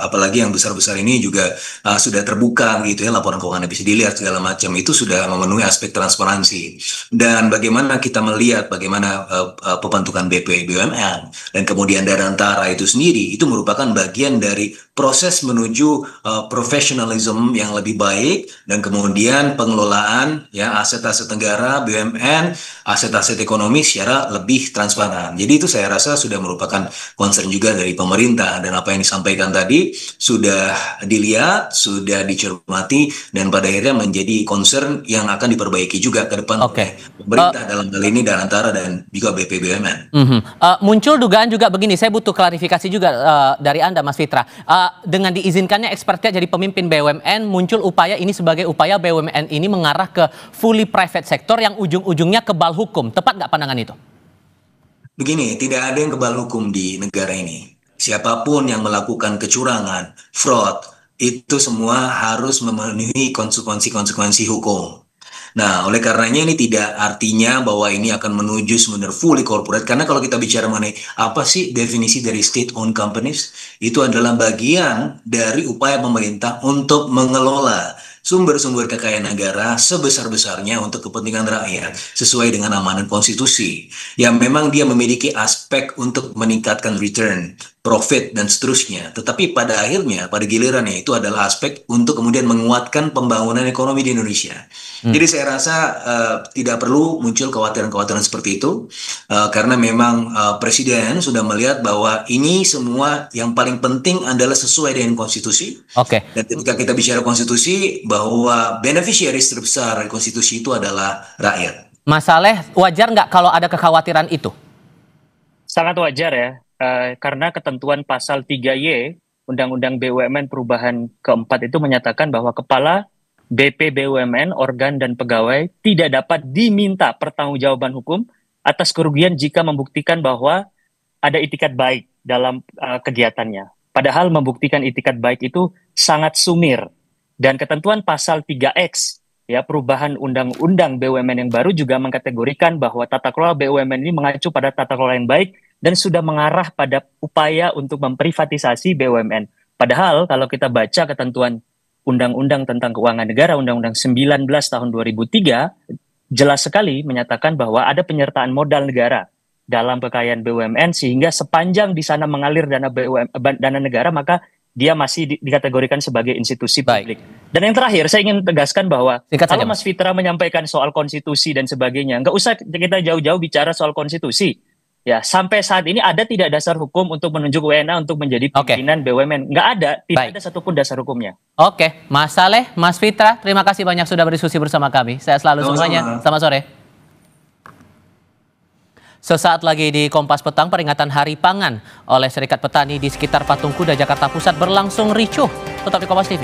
apalagi yang besar-besar ini juga sudah terbuka gitu ya, laporan keuangan bisa dilihat segala macam, itu sudah memenuhi aspek transparansi. Dan bagaimana kita melihat bagaimana pembentukan BP BUMN dan kemudian Dirgantara itu sendiri, itu merupakan bagian dari proses menuju profesionalisme yang lebih baik dan kemudian pengelolaan ya aset-aset negara, BUMN, aset-aset ekonomi secara lebih transparan. Jadi itu saya rasa sudah merupakan concern juga dari pemerintah, dan apa yang disampaikan tadi sudah dilihat, sudah dicermati, dan pada akhirnya menjadi concern yang akan diperbaiki juga ke depan oleh pemerintah dalam hal ini dan antara dan juga BPBUMN. Muncul dugaan juga begini, saya butuh klarifikasi juga dari Anda Mas Fitra. Dengan diizinkannya ekspertnya jadi pemimpin BUMN, muncul upaya ini sebagai upaya BUMN ini mengarah ke fully private sector yang ujung-ujungnya kebal hukum. Tepat nggak pandangan itu? Begini, tidak ada yang kebal hukum di negara ini. Siapapun yang melakukan kecurangan, fraud, itu semua harus memenuhi konsekuensi hukum. Nah, oleh karenanya ini tidak artinya bahwa ini akan menuju sebenarnya fully corporate, karena kalau kita bicara mengenai apa sih definisi dari state-owned companies, itu adalah bagian dari upaya pemerintah untuk mengelola sumber-sumber kekayaan negara sebesar-besarnya untuk kepentingan rakyat sesuai dengan amanat konstitusi, yang memang dia memiliki aspek untuk meningkatkan return, profit, dan seterusnya. Tetapi pada akhirnya, pada gilirannya itu adalah aspek untuk kemudian menguatkan pembangunan ekonomi di Indonesia. Jadi saya rasa tidak perlu muncul kekhawatiran-kekhawatiran seperti itu, karena memang Presiden sudah melihat bahwa ini semua yang paling penting adalah sesuai dengan konstitusi. Dan ketika kita bicara konstitusi, bahwa beneficiaries terbesar dari konstitusi itu adalah rakyat. Mas Saleh, wajar nggak kalau ada kekhawatiran itu? Sangat wajar ya, karena ketentuan pasal 3Y Undang-Undang BUMN perubahan keempat itu menyatakan bahwa kepala BP BUMN, organ dan pegawai tidak dapat diminta pertanggungjawaban hukum atas kerugian jika membuktikan bahwa ada itikat baik dalam kegiatannya. Padahal membuktikan itikat baik itu sangat sumir. Dan ketentuan pasal 3X ya perubahan undang-undang BUMN yang baru juga mengkategorikan bahwa tata kelola BUMN ini mengacu pada tata kelola yang baik dan sudah mengarah pada upaya untuk memprivatisasi BUMN. Padahal kalau kita baca ketentuan Undang-Undang tentang Keuangan Negara, Undang-Undang 19 tahun 2003, jelas sekali menyatakan bahwa ada penyertaan modal negara dalam kekayaan BUMN, sehingga sepanjang di sana mengalir dana negara, maka dia masih dikategorikan sebagai institusi publik. Dan yang terakhir, saya ingin tegaskan bahwa kalau Mas Fitra menyampaikan soal konstitusi dan sebagainya, nggak usah kita jauh-jauh bicara soal konstitusi. Ya, sampai saat ini ada tidak dasar hukum untuk menunjuk WNA untuk menjadi pimpinan BUMN? Nggak ada, tidak ada satupun dasar hukumnya. Oke, Mas Saleh, Mas Fitra, terima kasih banyak sudah berdiskusi bersama kami. Saya selalu semuanya. Selamat sore. Sesaat lagi di Kompas Petang, peringatan Hari Pangan oleh Serikat Petani di sekitar Patung Kuda, Jakarta Pusat berlangsung ricuh. Tetap di Kompas TV.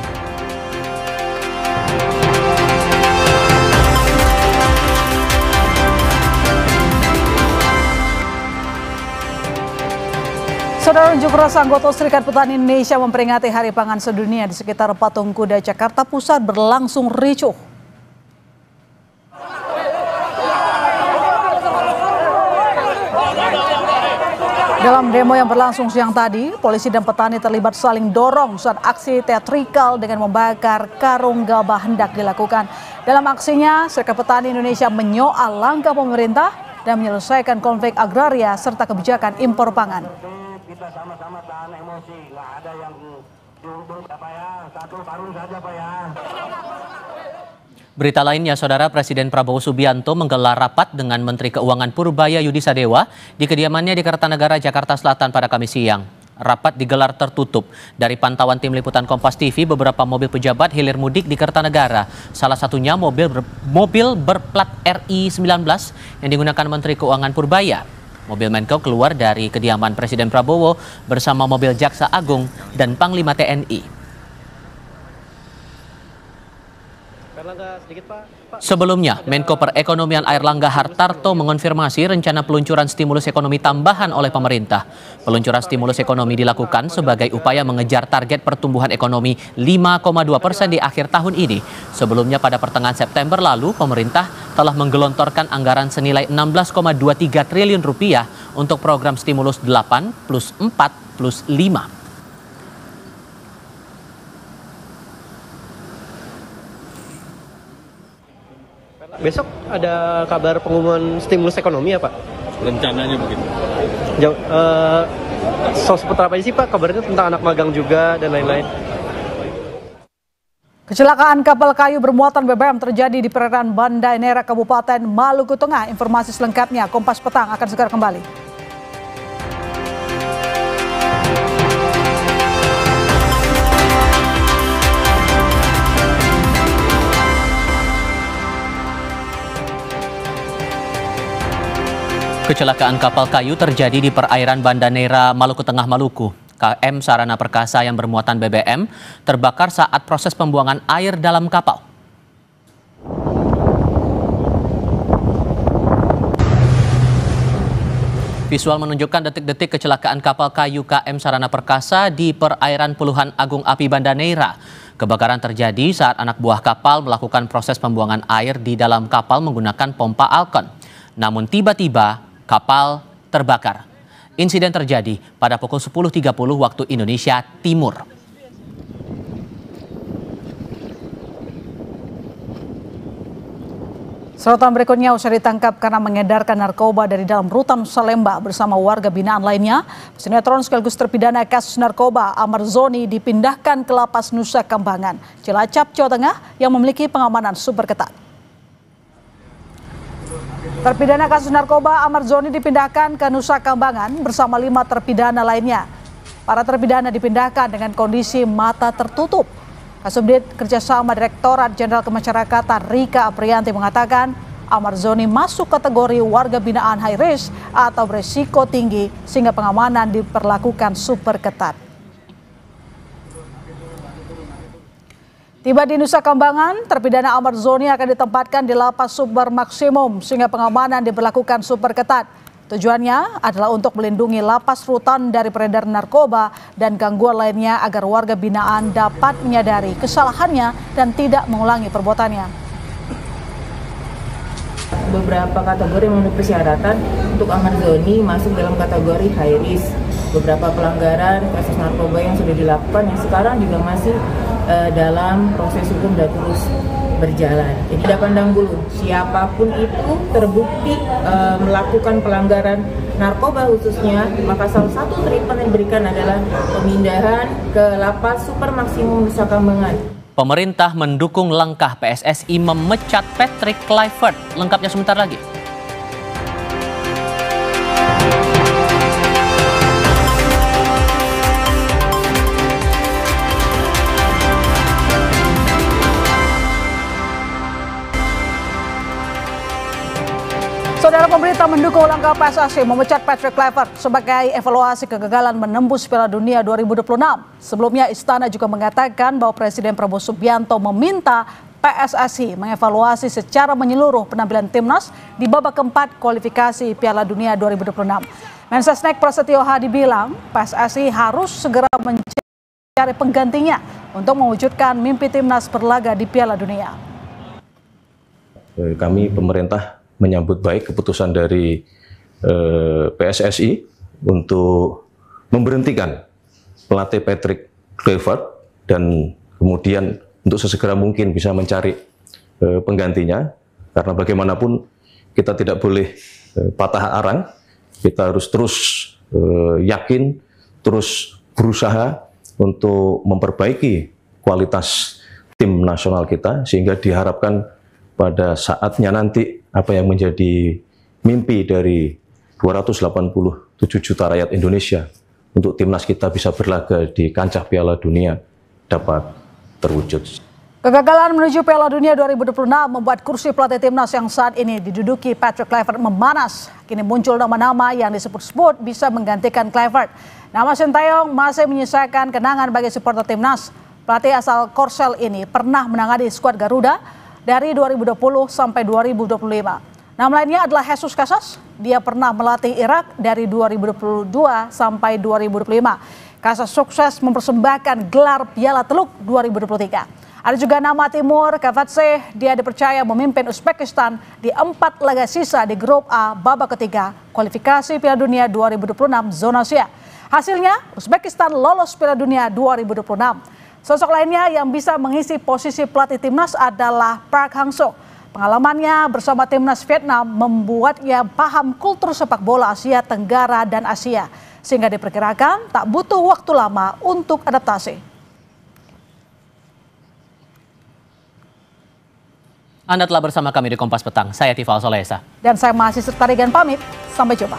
Saudara, unjuk rasa anggota Serikat Petani Indonesia memperingati Hari Pangan Sedunia di sekitar Patung Kuda, Jakarta Pusat berlangsung ricuh. Dalam demo yang berlangsung siang tadi, polisi dan petani terlibat saling dorong saat aksi teatrikal dengan membakar karung gabah hendak dilakukan. Dalam aksinya, Serikat Petani Indonesia menyoal langkah pemerintah dan menyelesaikan konflik agraria serta kebijakan impor pangan. Kita sama-sama tahan emosi, nggak ada yang diuntung Pak ya, satu karung saja Pak ya. Berita lainnya, Saudara, Presiden Prabowo Subianto menggelar rapat dengan Menteri Keuangan Purbaya Yudisadewa di kediamannya di Kertanegara, Jakarta Selatan pada Kamis siang. Rapat digelar tertutup. Dari pantauan tim liputan Kompas TV, beberapa mobil pejabat hilir mudik di Kertanegara. Salah satunya mobil berplat RI-19 yang digunakan Menteri Keuangan Purbaya. Mobil Menko keluar dari kediaman Presiden Prabowo bersama mobil Jaksa Agung dan Panglima TNI. Sebelumnya, Menko Perekonomian Airlangga Hartarto mengonfirmasi rencana peluncuran stimulus ekonomi tambahan oleh pemerintah. Peluncuran stimulus ekonomi dilakukan sebagai upaya mengejar target pertumbuhan ekonomi 5,2% di akhir tahun ini. Sebelumnya pada pertengahan September lalu, pemerintah telah menggelontorkan anggaran senilai 16,23 triliun rupiah untuk program stimulus 8+4+5. Besok ada kabar pengumuman stimulus ekonomi ya Pak? rencananya begitu. Seputar apa sih Pak? Kabarnya tentang anak magang juga dan lain-lain. Kecelakaan kapal kayu bermuatan BBM terjadi di perairan Banda Neira, Kabupaten Maluku Tengah. Informasi selengkapnya Kompas Petang akan segera kembali. Kecelakaan kapal kayu terjadi di perairan Banda Neira, Maluku Tengah, Maluku. KM Sarana Perkasa yang bermuatan BBM terbakar saat proses pembuangan air dalam kapal. Visual menunjukkan detik-detik kecelakaan kapal kayu KM Sarana Perkasa di perairan Puluhan Agung Api Banda Neira. Kebakaran terjadi saat anak buah kapal melakukan proses pembuangan air di dalam kapal menggunakan pompa Alcon. Namun tiba-tiba kapal terbakar. Insiden terjadi pada pukul 10.30 waktu Indonesia Timur. Sorotan berikutnya, usai ditangkap karena mengedarkan narkoba dari dalam rutan Salemba bersama warga binaan lainnya, sinetron sekaligus terpidana kasus narkoba Amar Zoni dipindahkan ke Lapas Nusa Kambangan, Cilacap, Jawa Tengah yang memiliki pengamanan super ketat. Terpidana kasus narkoba Amar Zoni dipindahkan ke Nusa Kambangan bersama 5 terpidana lainnya. Para terpidana dipindahkan dengan kondisi mata tertutup. Kasubdit Kerjasama Direktorat Jenderal Kemasyarakatan Rika Aprianti mengatakan Amar Zoni masuk kategori warga binaan high risk atau berisiko tinggi sehingga pengamanan diperlakukan super ketat. Tiba di Nusa Kambangan, terpidana Amar Zoni akan ditempatkan di Lapas Super Maksimum sehingga pengamanan diberlakukan super ketat. Tujuannya adalah untuk melindungi lapas rutan dari peredaran narkoba dan gangguan lainnya agar warga binaan dapat menyadari kesalahannya dan tidak mengulangi perbuatannya. Beberapa kategori memenuhi persyaratan untuk Amar Zoni masuk dalam kategori high risk. Beberapa pelanggaran kasus narkoba yang sudah dilakukan yang sekarang juga masih dalam proses hukum dan terus berjalan. Jadi tidak pandang bulu, siapapun itu terbukti melakukan pelanggaran narkoba khususnya, maka salah satu treatment yang diberikan adalah pemindahan ke Lapas Super Maksimum Nusa Kambangan. Pemerintah mendukung langkah PSSI memecat Patrick Kluivert. Lengkapnya sebentar lagi. Saudara, pemerintah mendukung langkah PSSI memecat Patrick Kluivert sebagai evaluasi kegagalan menembus Piala Dunia 2026. Sebelumnya Istana juga mengatakan bahwa Presiden Prabowo Subianto meminta PSSI mengevaluasi secara menyeluruh penampilan timnas di babak keempat kualifikasi Piala Dunia 2026. Mensesnek Prasetyo Hadi bilang PSSI harus segera mencari penggantinya untuk mewujudkan mimpi timnas berlaga di Piala Dunia. Kami pemerintah menyambut baik keputusan dari PSSI untuk memberhentikan pelatih Patrick Kluivert dan kemudian untuk sesegera mungkin bisa mencari penggantinya, karena bagaimanapun kita tidak boleh patah arang, kita harus terus yakin, terus berusaha untuk memperbaiki kualitas tim nasional kita sehingga diharapkan pada saatnya nanti apa yang menjadi mimpi dari 287 juta rakyat Indonesia untuk timnas kita bisa berlaga di kancah Piala Dunia dapat terwujud. Kegagalan menuju Piala Dunia 2026 membuat kursi pelatih timnas yang saat ini diduduki Patrick Kluivert memanas. Kini muncul nama-nama yang disebut-sebut bisa menggantikan Kluivert. Nama Sintayong masih menyisakan kenangan bagi supporter timnas. Pelatih asal Korsel ini pernah menangani skuad Garuda dari 2020 sampai 2025. Nama lainnya adalah Jesus Casas. Dia pernah melatih Irak dari 2022 sampai 2025. Casas sukses mempersembahkan gelar Piala Teluk 2023. Ada juga nama Timur Kavatse. Dia dipercaya memimpin Uzbekistan di 4 laga sisa di grup A babak ketiga kualifikasi Piala Dunia 2026 zona Asia. Hasilnya Uzbekistan lolos Piala Dunia 2026. Sosok lainnya yang bisa mengisi posisi pelatih timnas adalah Park Hang-seo. Pengalamannya bersama timnas Vietnam membuatnya paham kultur sepak bola Asia Tenggara dan Asia, sehingga diperkirakan tak butuh waktu lama untuk adaptasi. Anda telah bersama kami di Kompas Petang. Saya Tifal Solesa. Dan saya Mahasiswa Tarigan pamit. Sampai jumpa.